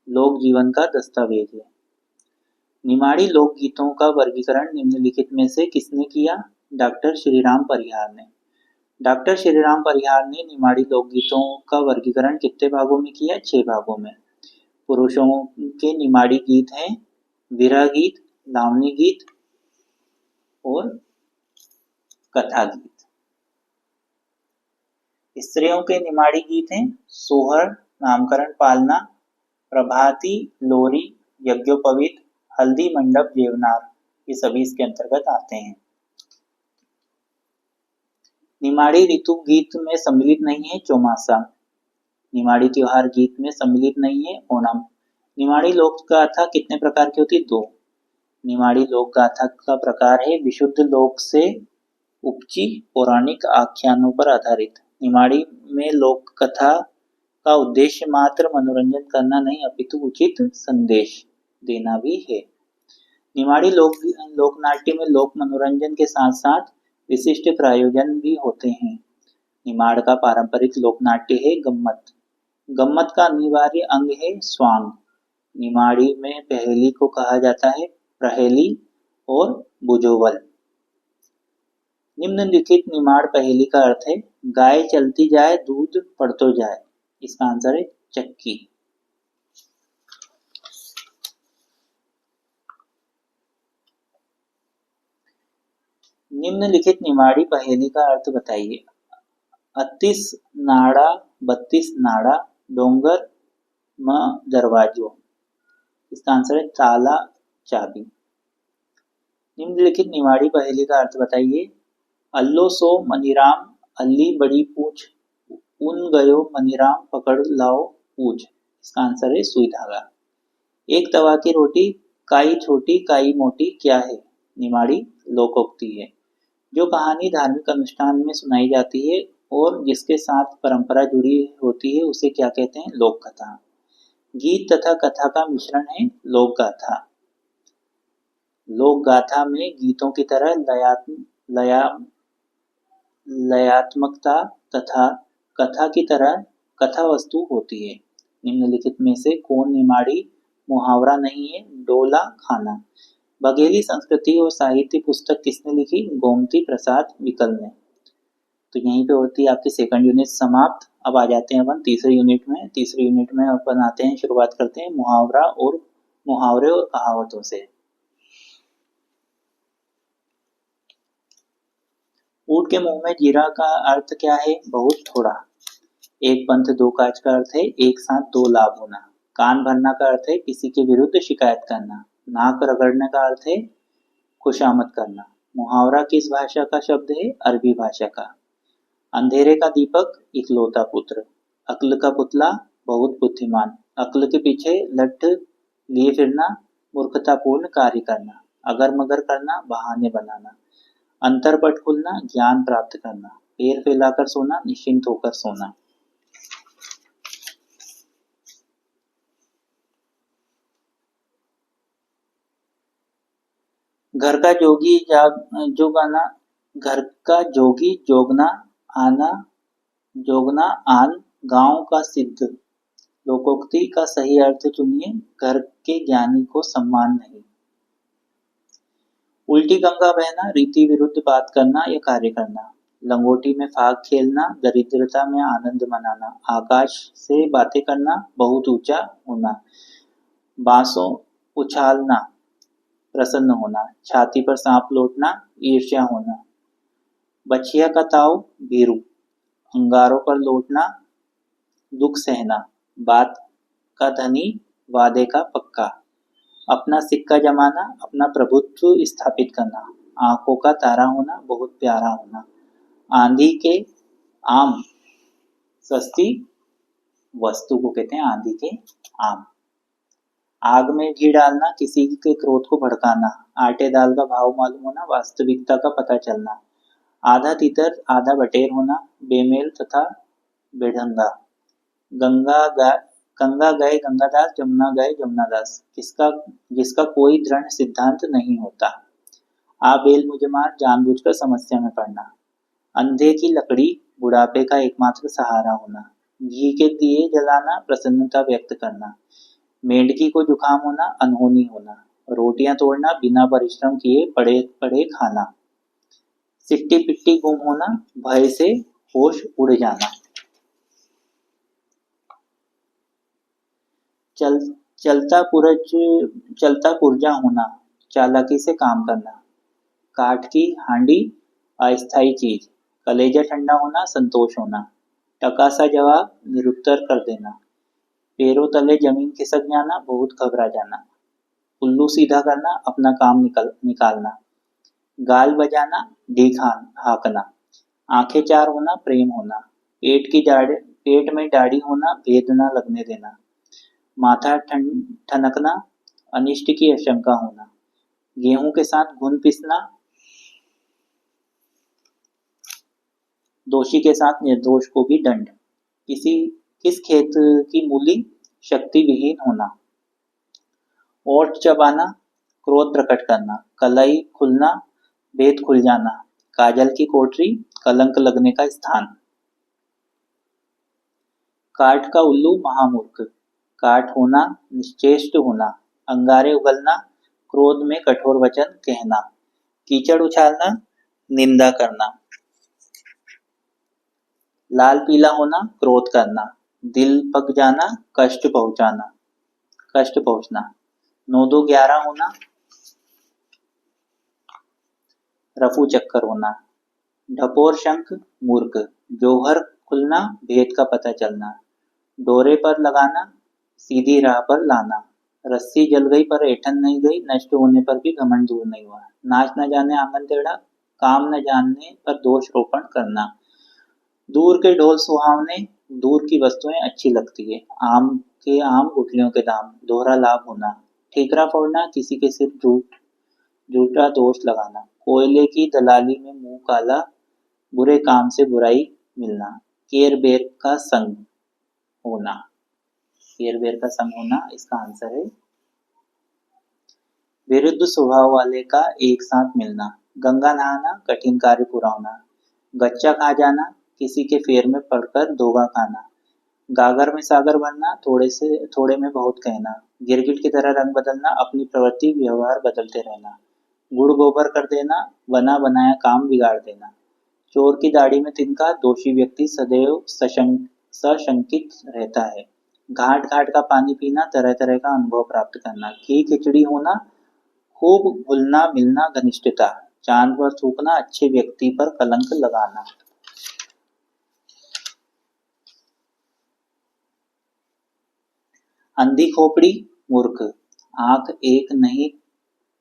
लोक जीवन का दस्तावेज है। निमाड़ी लोकगीतों का वर्गीकरण निम्नलिखित में से किसने किया? डॉक्टर श्रीराम परिहार ने। डॉक्टर श्रीराम परिहार ने निमाड़ी लोकगीतों का वर्गीकरण कितने भागों में किया? 6 भागों में। पुरुषों के निमाड़ी गीत हैं विरह गीत, लावणी गीत और कथा गीत। स्त्रियों के निमाड़ी गीत हैं सोहर, नामकरण, पालना, प्रभाती, लोरी, यज्ञोपवीत, हल्दी मंडप, जेवनार, ये सभी इसके अंतर्गत आते हैं। निमाड़ी ऋतु गीत में सम्मिलित नहीं है चौमासा। निमाड़ी त्योहार गीत में सम्मिलित नहीं है ओणम। निमाड़ी लोक गाथा कितने प्रकार की होती है? 2। निमाड़ी लोक गाथा का प्रकार है विशुद्ध लोक से उपजी पौराणिक आख्यानों पर आधारित। निमाड़ी में लोक कथा का उद्देश्य मात्र मनोरंजन करना नहीं अपितु उचित संदेश देना भी है। निमाड़ी लोक नाट्य में लोक मनोरंजन के साथ साथ विशिष्ट प्रायोजन भी होते हैं। निमाड़ का पारंपरिक लोक नाट्य है गम्मत। गम्मत का अनिवार्य अंग है स्वांग। निमाड़ी में पहेली को कहा जाता है प्रहेली और बुजोवल। निम्नलिखित निमाड़ पहेली का अर्थ है गाय चलती जाए दूध पड़तो जाए। इसका आंसर है चक्की। निम्नलिखित निमाड़ी पहेली का अर्थ बताइए। 38 नाड़ा 32 नाड़ा डोंगर म दरवाजो। इसका आंसर है ताला चाबी। निम्नलिखित निमाड़ी पहेली का अर्थ बताइए। अल्लो सो मनीराम अल्ली बड़ी पूछ उन गयो मनीराम पकड़ लाओ पूछ। इसका आंसर है सुई धागा। एक तवा की रोटी काई छोटी काई मोटी क्या है? निमाड़ी लोकोक्ति है जो कहानी धार्मिक अनुष्ठान में सुनाई जाती है और जिसके साथ परंपरा जुड़ी होती है उसे क्या कहते हैं? लोक कथा। गीत तथा कथा का मिश्रण है लोक गाथा। लोक गाथा में गीतों की तरह लयात्मकता तथा कथा की तरह कथा वस्तु होती है। निम्नलिखित में से कौन निमाड़ी मुहावरा नहीं है? डोला खाना। बघेली संस्कृति और साहित्य पुस्तक किसने लिखी? गोमती प्रसाद विकल ने। तो यहीं पे होती है आपकी सेकंड यूनिट समाप्त। अब आ जाते हैं अपन तीसरे यूनिट में। तीसरे यूनिट में अपन आते हैं, शुरुआत करते हैं मुहावरे और कहावतों से। ऊँट के मुंह में जीरा का अर्थ क्या है? बहुत थोड़ा। एक पंथ दो काज का अर्थ है एक साथ दो लाभ होना। कान भरना का अर्थ है किसी के विरुद्ध शिकायत करना। नाक रगड़ने का अर्थ है खुशामद करना। मुहावरा किस भाषा का शब्द है? अरबी भाषा का। अंधेरे का दीपक इकलौता पुत्र। अक्ल का पुतला बहुत बुद्धिमान। अक्ल के पीछे लठ लिए फिरना मूर्खतापूर्ण कार्य करना। अगर मगर करना बहाने बनाना। अंतरपट खुलना ज्ञान प्राप्त करना। पैर फैलाकर सोना निश्चिंत होकर सोना। घर का जोगी जोगना आना जोगना आन गांव का सिद्ध। लोकोक्ति का सही अर्थ चुनिए। घर के ज्ञानी को सम्मान नहीं। उल्टी गंगा बहना रीति विरुद्ध बात करना या कार्य करना। लंगोटी में फाग खेलना दरिद्रता में आनंद मनाना। आकाश से बातें करना बहुत ऊंचा होना। बांसों उछालना प्रसन्न होना। छाती पर सांप लौटना ईर्ष्या होना। बछिया का ताव भीरू। अंगारों पर लौटना दुख सहना। बात का धनी वादे का पक्का। अपना सिक्का जमाना अपना प्रभुत्व स्थापित करना। आंखों का तारा होना बहुत प्यारा होना। आंधी के आम सस्ती वस्तु को कहते हैं आंधी के आम। आग में घी डालना किसी के क्रोध को भड़काना। आटे दाल का भाव मालूम होना वास्तविकता का पता चलना। आधा तितर आधा बटेर होना बेमेल तथा बेढंगा। गंगा गए गंगादास जमुना गए जमुनादास जिसका कोई दृढ़ सिद्धांत नहीं होता। आ बेल मुझे मार जानबूझकर समस्या में पड़ना। अंधे की लकड़ी बुढ़ापे का एकमात्र सहारा होना। घी के दिए जलाना प्रसन्नता व्यक्त करना। मेंढकी को जुकाम होना अनहोनी होना। रोटियां तोड़ना बिना परिश्रम किए पड़े पड़े खाना। सिट्टी पिट्टी गुम होना भय से होश उड़ जाना। चलता पुर्जा होना चालाकी से काम करना। काठ की हांडी अस्थायी चीज। कलेजा ठंडा होना संतोष होना। टका सा जवाब निरुत्तर कर देना। पैरों तले जमीन खिसक जाना बहुत घबरा जाना। उल्लू सीधा करना अपना काम निकालना। गाल बजाना ढीठ हाँकना। आंखें चार होना प्रेम होना। पेट में दाढ़ी होना भेद न लगने देना। माथा ठनकना अनिष्ट की आशंका होना। गेहूं के साथ घुन पिसना दोषी के साथ निर्दोष को भी दंड। किस खेत की मूली शक्ति विहीन होना। ओठ चबाना क्रोध प्रकट करना। कलाई खुलना भेद खुल जाना। काजल की कोठरी कलंक लगने का स्थान। काठ का उल्लू महामूर्ख, काठ होना निश्चेष्ट होना, अंगारे उगलना, क्रोध में कठोर वचन कहना, कीचड़ उछालना, निंदा करना, लाल पीला होना, क्रोध करना, दिल पक जाना, कष्ट पहुंचना, 9-2-11 होना, रफू चक्कर होना, ढपोर शंख मूर्ख, जौहर खुलना, भेद का पता चलना, डोरे पर लगाना, सीधी राह पर लाना, रस्सी जल गई पर ऐठन नहीं गई, नष्ट होने पर भी घमंड दूर नहीं हुआ, नाच न जाने आंगन टेढ़ा, काम न जानने पर दोष रोपण करना, दूर के ढोल सुहावने, दूर की वस्तुएं अच्छी लगती है, आम गुठलियों के दाम, दोहरा लाभ होना, ठीकरा फोड़ना, किसी के सिर झूठा दोष लगाना, कोयले की दलाली में मुंह काला, बुरे काम से बुराई मिलना, केर बेर का संग होना, केर बेर का संग होना इसका आंसर है। विरुद्ध स्वभाव वाले का एक साथ मिलना, गंगा नहाना, कठिन कार्य पूरा होना, गच्चा खा जाना, किसी के फेर में पड़कर धोखा खाना, गागर में सागर भरना, थोड़े में बहुत कहना, गिरगिट की तरह रंग बदलना, अपनी प्रवृत्ति व्यवहार बदलते रहना, गुड़ गोबर कर देना, बना बनाया काम बिगाड़ देना, चोर की दाढ़ी में तिनका, दोषी व्यक्ति सदैव सशंकित रहता है, घाट घाट का पानी पीना, तरह तरह का अनुभव प्राप्त करना, घी खिचड़ी होना, खूब घुलना मिलना, घनिष्ठता, चांद पर थूकना, अच्छे व्यक्ति पर कलंक लगाना। अंधी खोपड़ी मूर्ख, आंख एक नहीं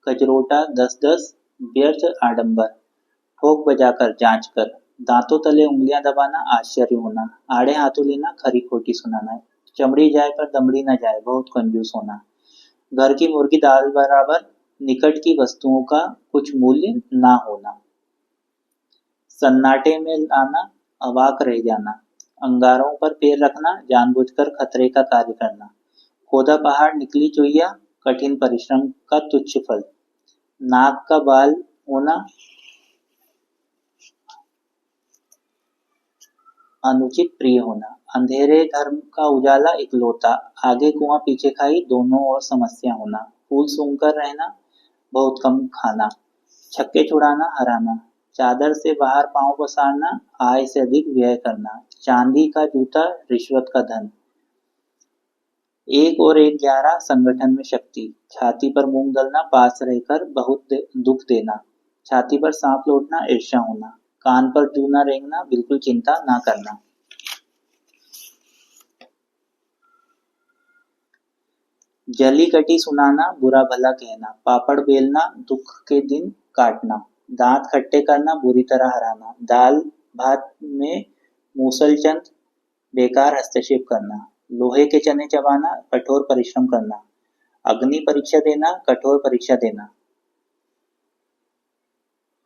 कजरोटा 10-10, व्यर्थ आडंबर, ठोक बजाकर जांच कर, दांतों तले उंगलियां दबाना, आश्चर्य होना, आड़े हाथों लेना, खरी खोटी सुनाना, चमड़ी जाए पर दमड़ी न जाए, बहुत कंजूस होना, घर की मुर्गी दाल बराबर, निकट की वस्तुओं का कुछ मूल्य ना होना, सन्नाटे में लाना, अवाक रह जाना, अंगारों पर पैर रखना, जानबूझकर खतरे का कार्य करना, खोदा पहाड़ निकली चुहिया, कठिन परिश्रम का तुच्छ फल, नाक का बाल होना, अनुचित प्रिय होना, अंधेरे धर्म का उजाला इकलौता, आगे कुआं पीछे खाई, दोनों ओर समस्या होना, फूल सूंघकर रहना, बहुत कम खाना, छक्के छुड़ाना, हराना, चादर से बाहर पांव पसारना, आय से अधिक व्यय करना, चांदी का जूता, रिश्वत का धन, 1 और 1 11, संगठन में शक्ति, छाती पर मूंग दलना, पास रहकर बहुत दुख देना, छाती पर सांप लौटना, ईर्ष्या होना, कान पर जू न रेंगना, बिल्कुल चिंता ना करना। जली कटी सुनाना, बुरा भला कहना, पापड़ बेलना, दुख के दिन काटना, दांत खट्टे करना, बुरी तरह हराना, दाल भात में मूसलचंद, बेकार हस्तक्षेप करना, लोहे के चने चबाना, कठोर परिश्रम करना, अग्नि परीक्षा देना, कठोर परीक्षा देना,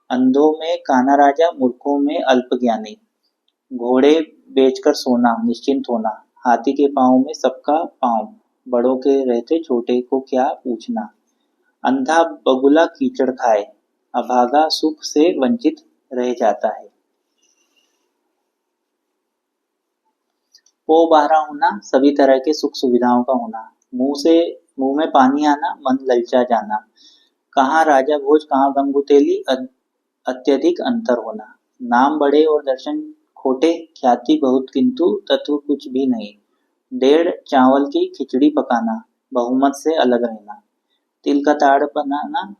अंधों में काना राजा, मूर्खों में अल्पज्ञानी, घोड़े बेचकर सोना, निश्चिंत होना, हाथी के पांव में सबका पांव, बड़ों के रहते छोटे को क्या पूछना, अंधा बगुला कीचड़ खाए, अभागा सुख से वंचित रह जाता है, पो बहरा होना, सभी तरह के सुख सुविधाओं का होना, मुंह में पानी आना, मन ललचा जाना, कहाँ राजा भोज कहाँ गंगुतेली, अत्यधिक अंतर होना, नाम बड़े और दर्शन खोटे, ख्याति बहुत किंतु तत्व कुछ भी नहीं, 1.5 चावल की खिचड़ी पकाना, बहुमत से अलग रहना, तिल का ताड़ बनाना,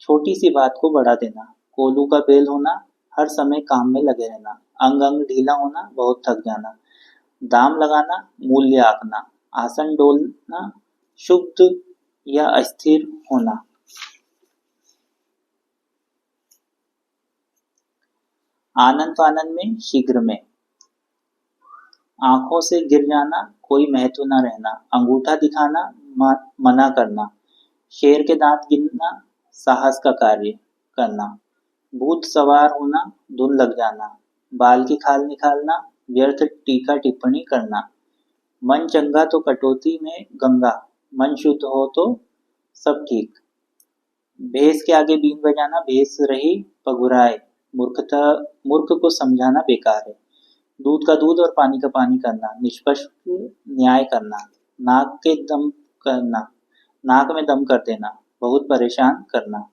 छोटी सी बात को बढ़ा देना, कोल्हू का बेल होना, हर समय काम में लगे रहना, अंग अंग ढीला होना, बहुत थक जाना, दाम लगाना, मूल्य आंकना, आसन डोलना, शुद्ध या अस्थिर होना, आनन फानन में शीघ्र में, आंखों से गिर जाना, कोई महत्व न रहना, अंगूठा दिखाना, मना करना, शेर के दांत गिनना, साहस का कार्य करना, भूत सवार होना, धुन लग जाना, बाल की खाल निकालना, व्यर्थ टीका टिप्पणी करना, मन चंगा तो कटौती में गंगा, मन शुद्ध हो तो सब ठीक, भैंस के आगे बीन बजाना, भैंस रही पगुराए, मूर्ख को समझाना बेकार है, दूध का दूध और पानी का पानी करना, निष्पक्ष न्याय करना, नाक के दम करना, नाक में दम कर देना, बहुत परेशान करना।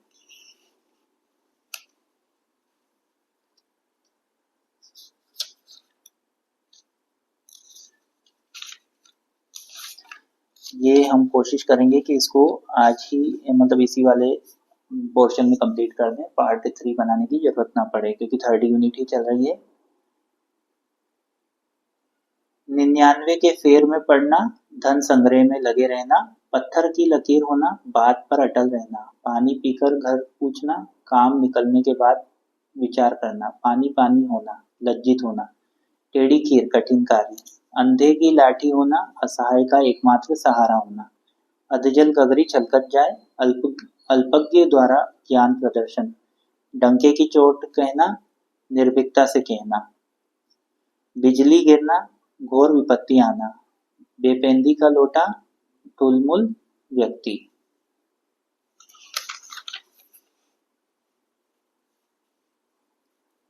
ये हम कोशिश करेंगे कि इसको आज ही मतलब इसी वाले पोर्शन में कंप्लीट कर दें, पार्ट 3 बनाने की जरूरत ना पड़े क्योंकि थर्ड यूनिट ही चल रही है। 99 के फेर में पड़ना, धन संग्रह में लगे रहना, पत्थर की लकीर होना, बात पर अटल रहना, पानी पीकर घर पूछना, काम निकलने के बाद विचार करना, पानी पानी होना, लज्जित होना, टेढ़ी खीर कठिन कार्य, अंधे की लाठी होना, असहाय का एकमात्र सहारा होना, अधजल गगरी छलकत जाए, अल्पज्ञ द्वारा ज्ञान प्रदर्शन, डंके की चोट कहना, निर्भीकता से कहना, बिजली गिरना, घोर विपत्ति आना, बेपेंदी का लोटा, टुलमुल व्यक्ति।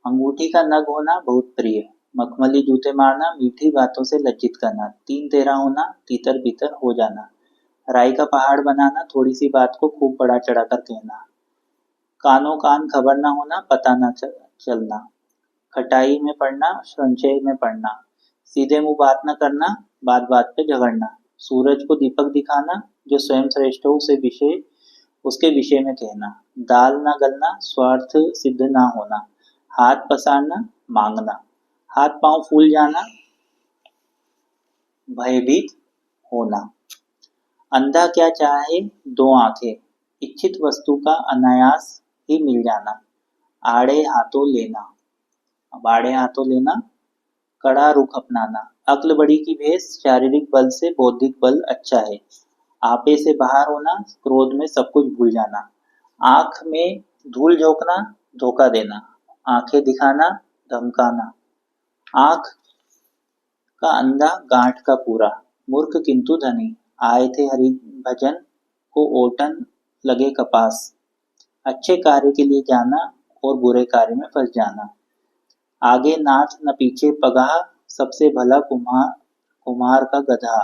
अंगूठी का नग होना बहुत प्रिय, मखमली जूते मारना, मीठी बातों से लज्जित करना, तीन तेरा होना, तीतर बीतर हो जाना, राई का पहाड़ बनाना, थोड़ी सी बात को खूब बड़ा चढ़ाकर कहना, कानों कान खबर न होना, पता न चलना, खटाई में पड़ना, संशय में पड़ना, सीधे मुंह बात न करना, बात बात पे झगड़ना, सूरज को दीपक दिखाना, जो स्वयं श्रेष्ठ हो उसके विषय में कहना, दाल न गलना, स्वार्थ सिद्ध ना होना, हाथ पसारना, मांगना, हाथ पांव फूल जाना, भयभीत होना, अंधा क्या चाहे दो आंखें, इच्छित वस्तु का अनायास ही मिल जाना, आड़े हाथों लेना, अब आड़े हाथों लेना, कड़ा रुख अपनाना, अक्ल बड़ी की भेष, शारीरिक बल से बौद्धिक बल अच्छा है, आपे से बाहर होना, क्रोध में सब कुछ भूल जाना, आंख में धूल झोंकना, धोखा देना, आंखें दिखाना, धमकाना, आंख का अंधा गांठ का पूरा, मूर्ख किंतु धनी, आए थे हरि भजन को ओटन लगे कपास, अच्छे कार्य के लिए जाना और बुरे कार्य में फंस जाना, आगे नाथ न पीछे पगाह, सबसे भला कुम्हार कुम्हार का गधा,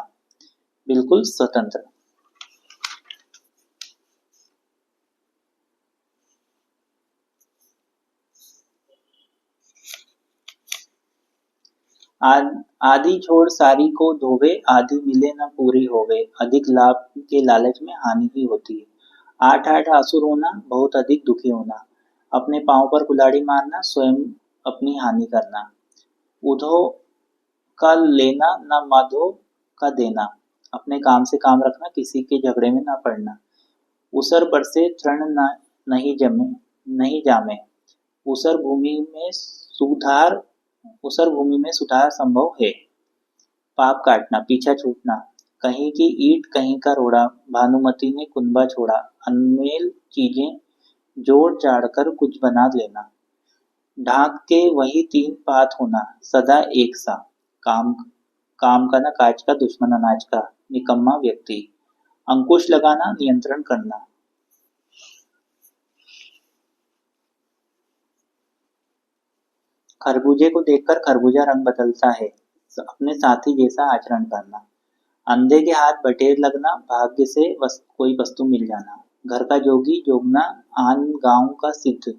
बिल्कुल स्वतंत्र। आदि छोड़ सारी को धोवे, आदि मिले न पूरी होवे, अधिक लाभ के लालच में हानि ही होती है, आठ आठ आंसू रोना, बहुत अधिक दुखी होना, अपने पांव पर कुल्हाड़ी मारना, स्वयं अपनी हानि करना, उधो का लेना न माधो का देना, अपने काम से काम रखना, किसी के झगड़े में न पड़ना, उसर बरसे तृण नहीं जामे, उसर भूमि में सुधार उसर भूमि में सुधार संभव है, पाप काटना, पीछा छूटना, कहीं की ईंट कहीं का रोड़ा, भानुमति ने कुनबा छोड़ा, अनमेल चीजें जोड़ जाड़ कर कुछ बना लेना, ढाक के वही तीन पात होना, सदा एक सा, काम काम का न काज का, दुश्मन अनाज का, निकम्मा व्यक्ति, अंकुश लगाना, नियंत्रण करना, खरबूजे को देखकर खरबूजा रंग बदलता है, अपने साथी जैसा आचरण करना, अंधे के हाथ बटेर लगना, भाग्य से कोई वस्तु मिल जाना, घर का जोगी जोगना, आन गांव का सिद्ध,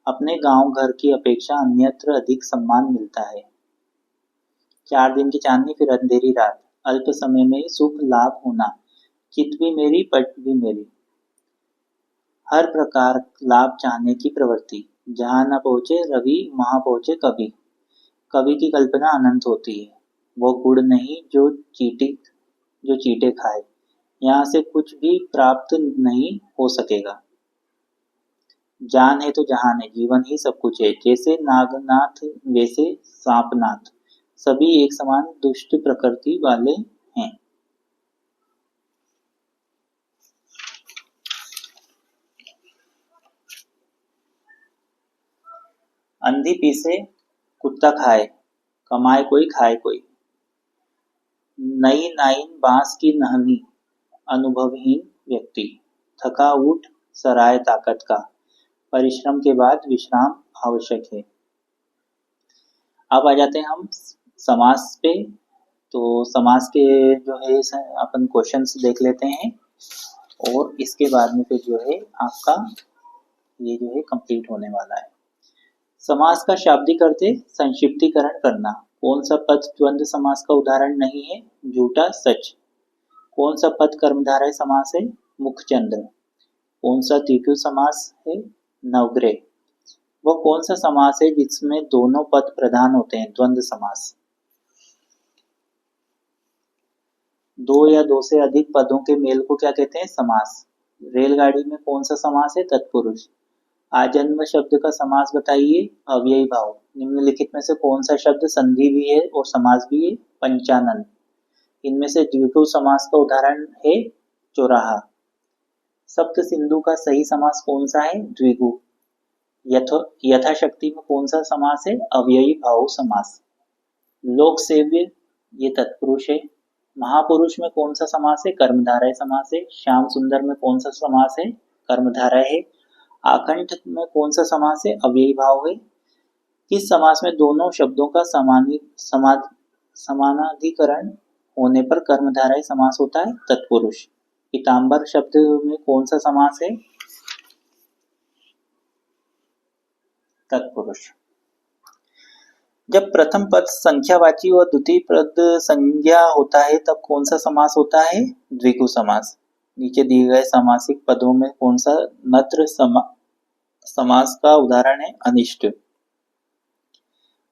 अपने गांव घर की अपेक्षा अन्यत्र अधिक सम्मान मिलता है, 4 दिन की चांदनी फिर अंधेरी रात, अल्प समय में सुख लाभ होना, चित भी मेरी पट भी मेरी, हर प्रकार लाभ चाहने की प्रवृत्ति, जहाँ न पहुँचे रवि वहाँ पहुँचे कवि, कवि की कल्पना अनंत होती है, वो गुड़ नहीं जो चीटे खाए, यहाँ से कुछ भी प्राप्त नहीं हो सकेगा, जान है तो जहान है, जीवन ही सब कुछ है, जैसे नागनाथ वैसे सांपनाथ, सभी एक समान दुष्ट प्रकृति वाले हैं। अंधी पीसे कुत्ता खाए, कमाए कोई खाए कोई, नई नाइन बांस की नहनी, अनुभवहीन व्यक्ति, थका उठ सराय ताकत का, परिश्रम के बाद विश्राम आवश्यक है, अब आ जाते हैं हम समास पे। तो समास के जो है अपन क्वेश्चंस देख लेते हैं और इसके बाद में फिर जो है आपका ये जो है कंप्लीट होने वाला है। समास का शाब्दिक अर्थ है संक्षिप्तीकरण करना। कौन सा पद द्वंद्व समास का उदाहरण नहीं है? झूठा सच। कौन सा पद कर्मधारय समास है? मुखचंद्र। कौन सा द्विगु समास है? नवग्रह। वह कौन सा समास है जिसमें दोनों पद प्रधान होते हैं? द्वंद्व समास। दो या दो से अधिक पदों के मेल को क्या कहते हैं? समास। रेलगाड़ी में कौन सा समास है? तत्पुरुष। आजन्म शब्द का समास बताइए। अव्ययी भाव। निम्नलिखित में से कौन सा शब्द संधि भी है और समास भी है? पंचानन। इनमें से द्विगु समास का उदाहरण है चौराहा। सप्त सिंधु का सही समास कौन सा है? द्विगु। यथाशक्ति में कौन सा समास है? अव्ययी भाव समास। लोक सेव्य ये तत्पुरुष है। महापुरुष में कौन सा समास है? कर्मधारय समास है। श्याम सुंदर में कौन सा समास है? कर्मधारय है। आकंठ में कौन सा समास है? अव्ययी भाव है। किस समास में दोनों शब्दों का समानाधिकरण होने पर कर्मधारय समास होता है? तत्पुरुष। पीताम्बर शब्द में कौन सा समास है? तत्पुरुष। जब प्रथम पद संख्यावाची और द्वितीय पद संज्ञा होता है तब कौन सा समास होता है? द्विगु समास। नीचे दिए गए सामासिक पदों में कौन सा नत्र समास का उदाहरण है? अनिष्ट।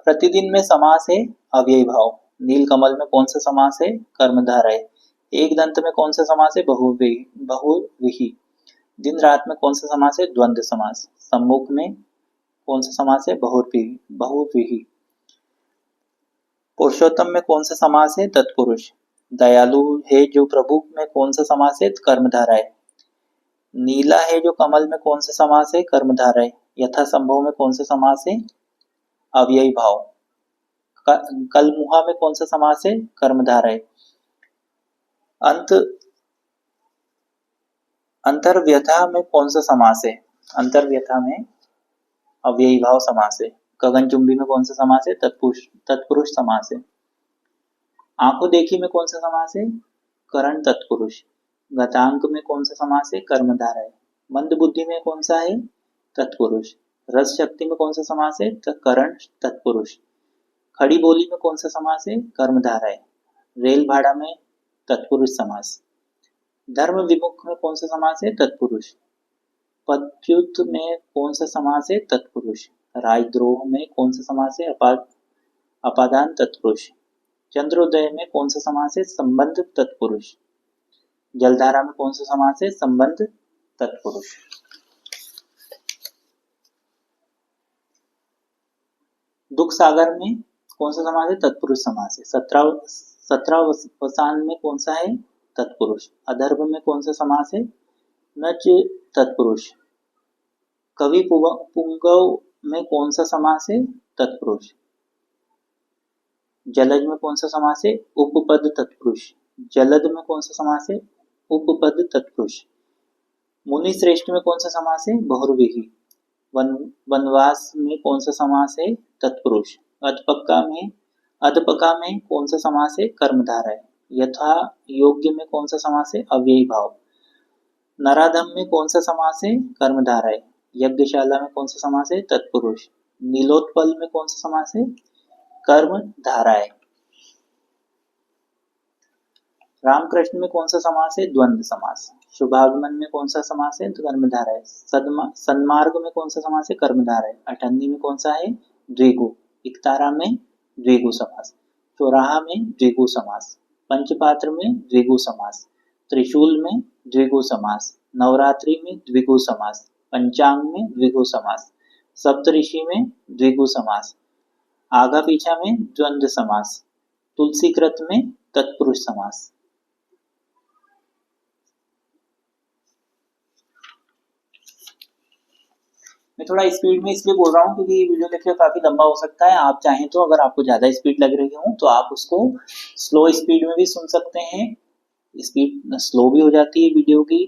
प्रतिदिन में समास है अव्ययी भाव। नीलकमल में कौन सा समास है? कर्मधारय। एक दंत में कौन सा समास है? बहुव्रीहि। दिन रात में कौन सा समास है? द्वंद्व समास। सम्मुख में कौन सा समास है? बहुव्रीहि। पुरुषोत्तम में कौन सा समास है? तत्पुरुष। दयालु है जो प्रभु में कौन सा समास है? कर्मधारय। नीला है जो कमल में कौन सा समास है? कर्मधारय। यथासंभव में कौन सा समास है? अव्ययी भाव। कलमुहा में कौन सा समास है? कर्मधारय। अंतर्व्यथा में कौन सा समास है? अंतर्व्यथा में अव्ययी भाव समास है। गगनचुंबी में कौन सा समास है? तत्पुरुष समास है। आंखों देखी में कौन सा समास है? करण तत्पुरुष। गतांक में कौन सा समास है? कर्मधारय। मंद बुद्धि में कौन सा है? तत्पुरुष। रस शक्ति में कौन सा समास है? करण तत्पुरुष। खड़ी बोली में कौन सा समास है? कर्मधारय। रेल भाड़ा में तत्पुरुष समास। धर्म विमुख में कौन सा समास है? तत्पुरुष। पदच्युत में कौन सा समास है? तत्पुरुष। राजद्रोह में कौन सा समास है? अपादान तत्पुरुष। चंद्रोदय में कौन सा समास है? संबंध तत्पुरुष। जलधारा में कौन सा समास है? संबंध तत्पुरुष। दुख सागर में कौन सा समास है? तत्पुरुष समास है। 17 वसान में कौन सा है? तत्पुरुष। अधर्व में कौन सा समास है? नच तत्पुरुष। कवि पुंगव में कौन सा समास है? तत्पुरुष। जलज में कौन सा समास है? उपपद तत्पुरुष। जलद में कौन सा समास है? उपपद तत्पुरुष। मुनि श्रेष्ठ में कौन सा समास है? बहुव्रीहि। वनवास में कौन सा समास है? तत्पुरुष। अधपका में कौन सा समास है? कर्मधारय। यथा योग्य में कौन सा समास है? अव्ययी भाव। नराधम में कौन सा समास है? कर्मधारय। यज्ञशाला में कौन सा समास है? तत्पुरुष। नीलोत्पल में कौन सा समास है? कर्मधारय। रामकृष्ण में कौन सा समास है? द्वंद्व समास। शुभागमन में कौन सा समास है? कर्मधारय। सन्मार्ग में कौन सा समास है? कर्मधारय। अठन्नी में कौन सा है? द्विगु। इकतारा में द्विगु समास। चौराहा में द्विगु समास। पंचपात्र में द्विगु समास। त्रिशूल में द्विगु समास। नवरात्रि में द्विगु समास। पंचांग में द्विगु समास। सप्तऋषि में द्विगु समास। आगा पीछा में द्वंद्व समास। तुलसी कृत में तत्पुरुष समास। मैं थोड़ा स्पीड में इसलिए बोल रहा हूँ क्योंकि ये वीडियो देखिए काफी लंबा हो सकता है। आप चाहें तो अगर आपको ज्यादा स्पीड लग रही हो तो आप उसको स्लो स्पीड में भी सुन सकते हैं। स्पीड स्लो भी हो जाती है वीडियो की।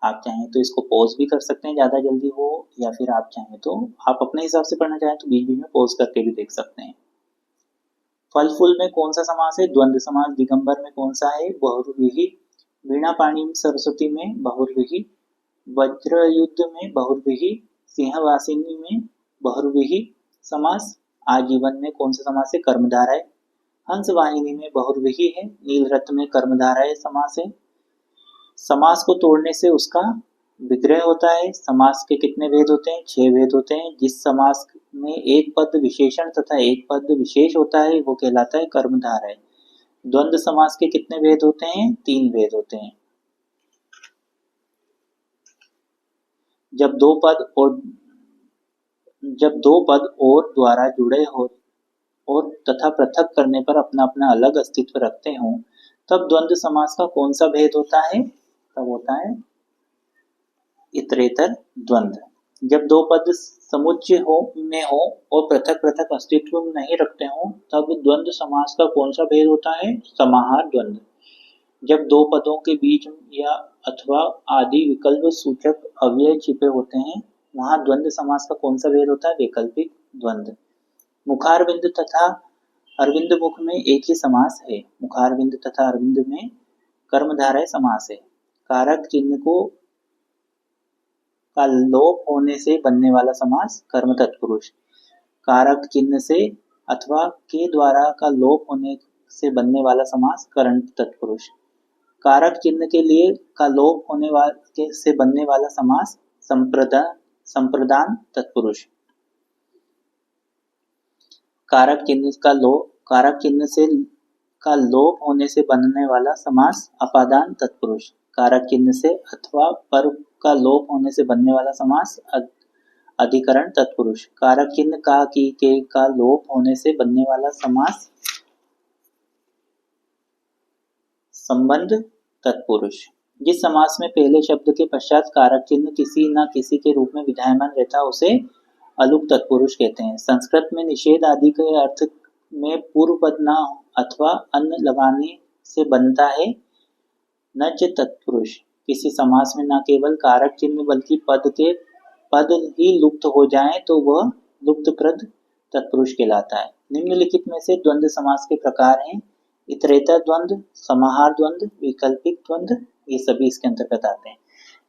आप चाहें तो इसको पॉज भी कर सकते हैं ज्यादा जल्दी हो, या फिर आप चाहें तो आप अपने हिसाब से पढ़ना चाहें तो बीच बीच में पॉज करके भी देख सकते हैं। फल फूल में कौन सा समास है? द्वंद्व समास। दिगंबर में कौन सा है? बहुव्रीहि। वीणा पाणी सरस्वती में बहुव्रीहि। वज्र युद्ध में बहुव्रीहि। सिंहवासिनी में बहुव्रीहि समास। आजीवन में कौन सा समास है? कर्मधारय। हंस वाहिनी में बहुव्रीहि है। नील रत्न में कर्मधारय समास है। समास को तोड़ने से उसका विग्रह होता है। समास के कितने भेद होते हैं? 6 भेद होते हैं। जिस समास में एक पद विशेषण तथा एक पद विशेष होता है वो कहलाता है कर्मधारय। द्वंद्व समास के कितने भेद होते हैं? 3 भेद होते हैं। जब दो पद और द्वारा जुड़े हो और तथा पृथक करने पर अपना अपना अलग अस्तित्व रखते हों तब द्वंद्व समास का कौन सा भेद होता है? तब होता है इतरेतर द्वंद्व। जब दो पद समुच्चय में हो और पृथक पृथक अस्तित्व नहीं रखते हो तब द्वंद्व समास का कौन सा भेद होता है? समाहार द्वंद्व। जब दो पदों के बीच या अथवा आदि विकल्प सूचक अव्यय छिपे होते हैं वहां द्वंद्व समास का कौन सा भेद होता है? वैकल्पिक द्वंद्व। मुखारविंद तथा अरविंद मुख में एक ही समास है। मुखारविंद तथा अरविंद में कर्मधारय समास है। कारक चिन्ह का लोप होने से बनने वाला समास कर्म तत्पुरुष। कारक चिन्ह से अथवा के द्वारा का लोप होने से बनने वाला समास करण तत्पुरुष। कारक चिन्ह के लिए का लोप होने वाले से बनने वाला समास संप्रदान तत्पुरुष। कारक चिन्ह से का लोप होने से बनने वाला समास अपादान तत्पुरुष। कारक चिन्ह से अथवा पर का लोप होने से बनने वाला समास अधिकरण तत्पुरुष। कारक चिन्ह का की के का लोप होने से बनने वाला समास संबंध तत्पुरुष। जिस समास में पहले शब्द के पश्चात कारक चिन्ह किसी न किसी के रूप में विधायमान रहता उसे अलुक तत्पुरुष कहते हैं। संस्कृत में निषेध आदि के अर्थ में पूर्व पद न अथवा अन्न लगाने से बनता है नच तत्पुरुष। किसी समास में न केवल कारक चिन्ह बल्कि पद ही लुप्त हो जाए तो वह लुप्तप्रद तत्पुरुष कहलाता है। निम्नलिखित में से द्वंद्व समास के प्रकार हैं इतरेतर द्वंद्व, समाहार द्वंद्व, वैकल्पिक द्वंद्व, ये सभी इसके अंतर्गत आते हैं।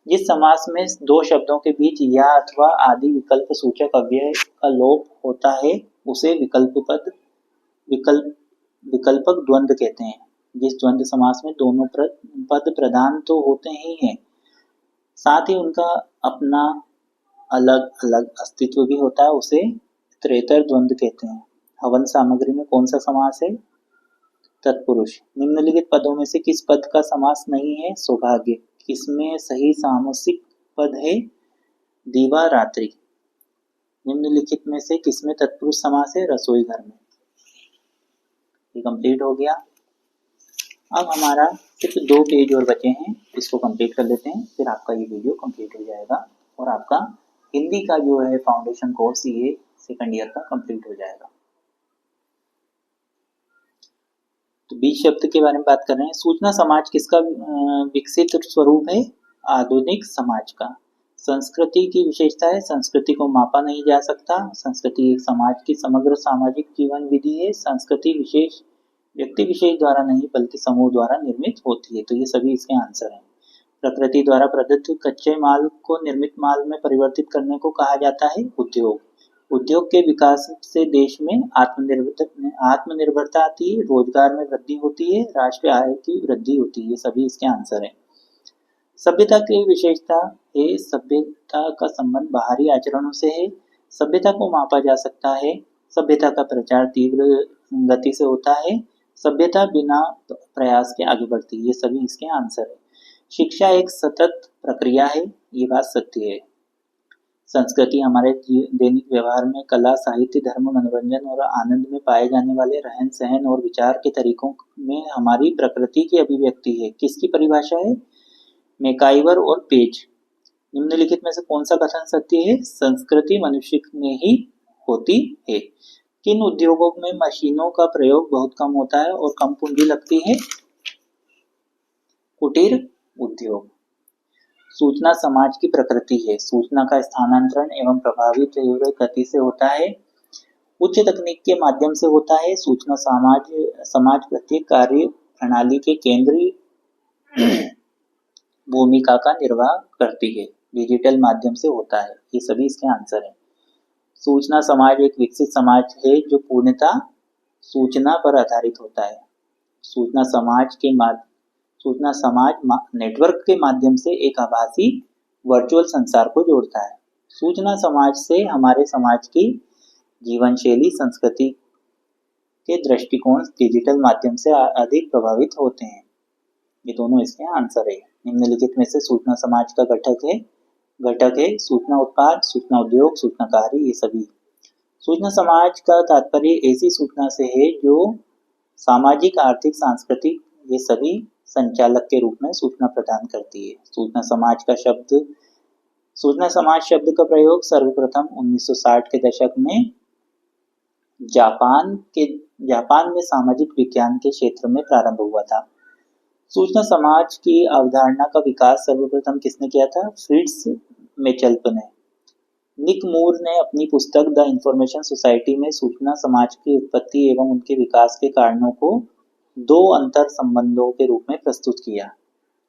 जिस समास में दो शब्दों के बीच या अथवा आदि विकल्प सूचक अव्यय का लोप होता है उसे विकल्पक द्वंद्व कहते हैं। जिस द्वंद्व समास में दोनों पद प्रधान तो होते ही हैं साथ ही उनका अपना अलग अलग अस्तित्व भी होता है उसे इतरेतर द्वंद्व कहते हैं। हवन सामग्री में कौन सा समास है? तत्पुरुष। निम्नलिखित पदों में से किस पद का समास नहीं है? सौभाग्य। किसमें सही सामसिक पद है? दीवा रात्रि। निम्नलिखित में से किसमें तत्पुरुष समास है? रसोई घर में। ये कंप्लीट हो गया। अब हमारा सिर्फ 2 पेज और बचे हैं, इसको कंप्लीट कर लेते हैं, फिर आपका ये वीडियो कंप्लीट हो जाएगा और आपका हिंदी का जो है फाउंडेशन कोर्स ये सेकंड ईयर का कंप्लीट हो जाएगा। तो बीज शब्द के बारे में बात कर रहे हैं। सूचना समाज किसका विकसित स्वरूप है? आधुनिक समाज का। संस्कृति की विशेषता है संस्कृति को मापा नहीं जा सकता। संस्कृति एक समाज की समग्र सामाजिक जीवन विधि है। संस्कृति विशेष व्यक्ति विशेष द्वारा नहीं बल्कि समूह द्वारा निर्मित होती है। तो ये सभी इसके आंसर हैं। प्रकृति द्वारा प्रदत्त कच्चे माल को निर्मित माल में परिवर्तित करने को कहा जाता है उद्योग। उद्योग के विकास से देश में आत्मनिर्भरता आती है, रोजगार में वृद्धि होती है, राष्ट्रीय आय की वृद्धि होती है। ये सभी इसके आंसर हैं। सभ्यता की विशेषता है सभ्यता का संबंध बाहरी आचरणों से है। सभ्यता को मापा जा सकता है। सभ्यता का प्रचार तीव्र गति से होता है। सभ्यता बिना प्रयास के आगे बढ़ती है। ये सभी इसके आंसर है। शिक्षा एक सतत प्रक्रिया है, ये बात सत्य है। संस्कृति हमारे दैनिक व्यवहार में कला, साहित्य, धर्म, मनोरंजन और आनंद में पाए जाने वाले रहन सहन और विचार के तरीकों में हमारी प्रकृति की अभिव्यक्ति है। किसकी परिभाषा है? मैकाइवर और पेज। निम्नलिखित में से कौन सा कथन सत्य है? संस्कृति मनुष्य में ही होती है। किन उद्योगों में मशीनों का प्रयोग बहुत कम होता है और कम पूंजी लगती है? कुटीर उद्योग। सूचना समाज की प्रकृति है। सूचना का स्थानांतरण एवं प्रभावी तीव्र गति से होता है। उच्च तकनीक के माध्यम से होता है। सूचना समाज प्रत्येक कार्य प्रणाली के केंद्रीय भूमिका का निर्वाह करती है। डिजिटल माध्यम से होता है। ये सभी इसके आंसर हैं। सूचना समाज एक विकसित समाज है जो पूर्णतः सूचना पर आधारित होता है। सूचना समाज नेटवर्क के माध्यम से एक आभासी वर्चुअल संसार को जोड़ता है। सूचना समाज से हमारे समाज की जीवन शैली, संस्कृति के दृष्टिकोण डिजिटल माध्यम से अधिक प्रभावित होते हैं। ये दोनों इसके आंसर है। निम्नलिखित में से सूचना समाज का घटक है सूचना उत्पाद, सूचना उद्योग, सूचना कार्य, ये सभी। सूचना समाज का तात्पर्य ऐसी सूचना से है जो सामाजिक, आर्थिक, सांस्कृतिक ये सभी संचालक के रूप में सूचना प्रदान करती है। सूचना समाज शब्द का प्रयोग सर्वप्रथम 1960 के दशक में जापान में सामाजिक विज्ञान के क्षेत्र में प्रारंभ हुआ था। सूचना समाज की अवधारणा का विकास सर्वप्रथम किसने किया था? फ्रिट्ज मेचल्प ने। निक मूर ने अपनी पुस्तक द इंफॉर्मेशन सोसाइटी में सूचना समाज की उत्पत्ति एवं उनके विकास के कारणों को दो अंतर संबंधों के रूप में प्रस्तुत किया।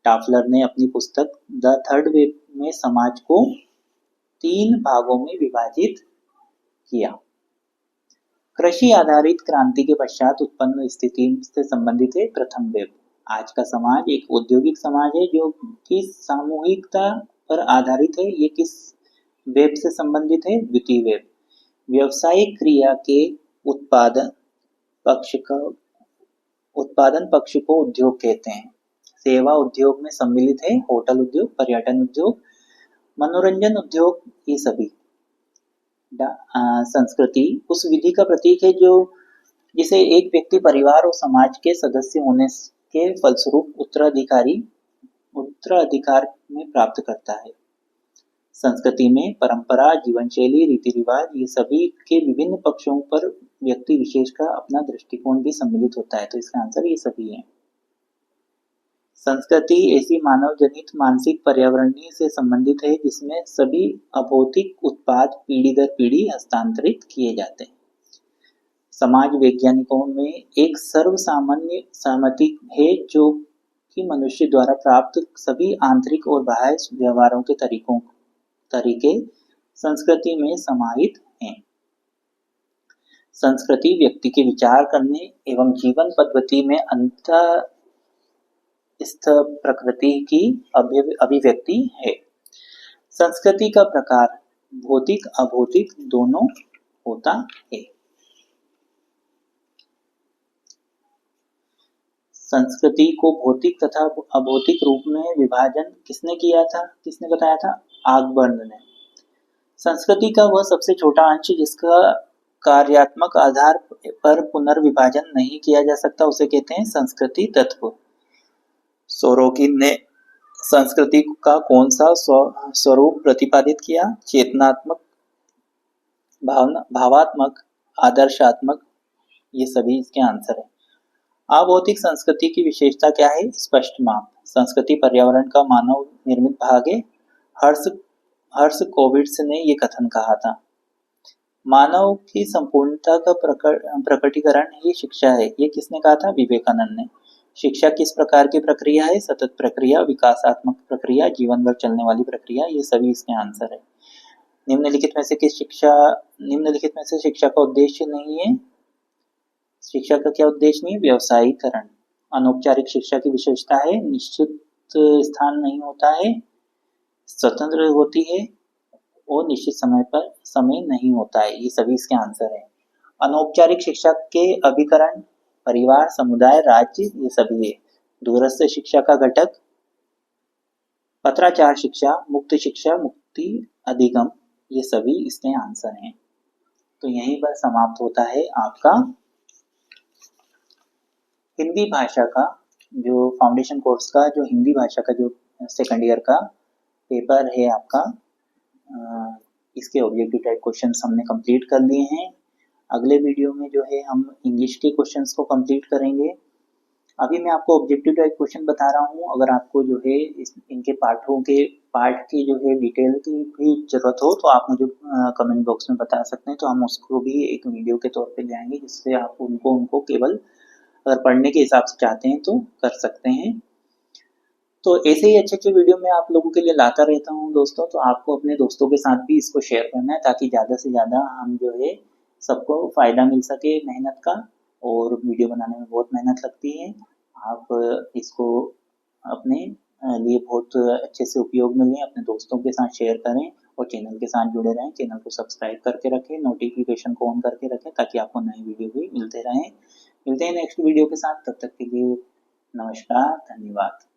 टाफलर ने अपनी पुस्तक द थर्ड वेव में समाज को 3 भागों में विभाजित किया। कृषि आधारित क्रांति के पश्चात उत्पन्न स्थिति से संबंधित है प्रथम वेव। आज का समाज एक औद्योगिक समाज है जो कि सामूहिकता पर आधारित है। ये किस वेब से संबंधित है? द्वितीय वेब। व्यावसायिक क्रिया के उत्पादन पक्ष को उद्योग कहते हैं। सेवा उद्योग में सम्मिलित है होटल उद्योग, पर्यटन उद्योग, मनोरंजन उद्योग, ये सभी। संस्कृति उस विधि का प्रतीक है जिसे एक व्यक्ति परिवार और समाज के सदस्य होने के फलस्वरूप उत्तराधिकार में प्राप्त करता है। संस्कृति में परंपरा, जीवन शैली, रीति रिवाज ये सभी के विभिन्न पक्षों पर व्यक्ति विशेष का अपना दृष्टिकोण भी सम्मिलित होता है। तो इसका आंसर ये सभी है। संस्कृति ऐसी मानव जनित मानसिक पर्यावरणीय से संबंधित है जिसमें सभी अभौतिक उत्पाद पीढ़ी दर पीढ़ी हस्तांतरित किए जाते हैं। समाज वैज्ञानिकों में एक सर्वसामान्य सहमति है जो कि मनुष्य द्वारा प्राप्त सभी आंतरिक और बाह्य व्यवहारों के तरीके संस्कृति में समाहित हैं। संस्कृति व्यक्ति के विचार करने एवं जीवन पद्धति में अंतस्थ प्रकृति की अभिव्यक्ति है। संस्कृति का प्रकार भौतिक अभौतिक दोनों होता है। संस्कृति को भौतिक तथा अभौतिक रूप में विभाजन किसने बताया था? आगबर्न ने। संस्कृति का वह सबसे छोटा अंश जिसका कार्यात्मक आधार पर पुनर्विभाजन नहीं किया जा सकता उसे कहते हैं संस्कृति तत्व। सोरोकिन ने संस्कृति का कौन सा स्वरूप प्रतिपादित किया? चेतनात्मक, भावात्मक, आदर्शात्मक, ये सभी इसके आंसर है। अभौतिक संस्कृति की विशेषता क्या है? स्पष्ट माप। संस्कृति पर्यावरण का मानव निर्मित भाग है। हर्ष कोविट्स ने ये कथन कहा था। मानव की संपूर्णता का प्रकटीकरण ही शिक्षा है। ये किसने कहा था? विवेकानंद ने। शिक्षा किस प्रकार की प्रक्रिया है? सतत प्रक्रिया, विकासात्मक प्रक्रिया, जीवन भर चलने वाली प्रक्रिया, ये सभी इसके आंसर है। निम्नलिखित में से शिक्षा का उद्देश्य नहीं है। शिक्षा का क्या उद्देश्य नहीं है? व्यवसायीकरण। अनौपचारिक शिक्षा की विशेषता है निश्चित स्थान नहीं होता है, स्वतंत्र होती है और निश्चित समय नहीं होता है। ये सभी इसके आंसर है। अनौपचारिक शिक्षा के अभिकरण परिवार, समुदाय, राज्य, ये सभी है। दूरस्थ शिक्षा का घटक पत्राचार शिक्षा, मुक्त शिक्षा, मुक्ति अधिगम, ये सभी इसके आंसर हैं। तो यहीं पर समाप्त होता है आपका हिंदी भाषा का जो फाउंडेशन कोर्स का जो हिंदी भाषा का जो सेकंड ईयर का पेपर है आपका। इसके ऑब्जेक्टिव टाइप क्वेश्चंस हमने कंप्लीट कर लिए हैं। अगले वीडियो में जो है हम इंग्लिश के क्वेश्चंस को कंप्लीट करेंगे। अभी मैं आपको ऑब्जेक्टिव टाइप क्वेश्चन बता रहा हूँ। अगर आपको जो है इनके पाठों के पार्ट की जो है डिटेल की भी ज़रूरत हो तो आप मुझे कमेंट बॉक्स में बता सकते हैं, तो हम उसको भी एक वीडियो के तौर पे ले आएँगे, जिससे आप उनको केवल अगर पढ़ने के हिसाब से चाहते हैं तो कर सकते हैं। तो ऐसे ही अच्छे-अच्छे वीडियो मैं आप लोगों के लिए लाता रहता हूँ दोस्तों, तो आपको अपने दोस्तों के साथ भी इसको शेयर करना है ताकि ज़्यादा से ज़्यादा हम जो है सबको फ़ायदा मिल सके मेहनत का। और वीडियो बनाने में बहुत मेहनत लगती है। आप इसको अपने लिए बहुत अच्छे से उपयोग में लें, अपने दोस्तों के साथ शेयर करें और चैनल के साथ जुड़े रहें। चैनल को सब्सक्राइब करके रखें, नोटिफिकेशन को ऑन करके रखें ताकि आपको नए वीडियो भी मिलते रहें। मिलते हैं नेक्स्ट वीडियो के साथ, तब तक के लिए नमस्कार, धन्यवाद।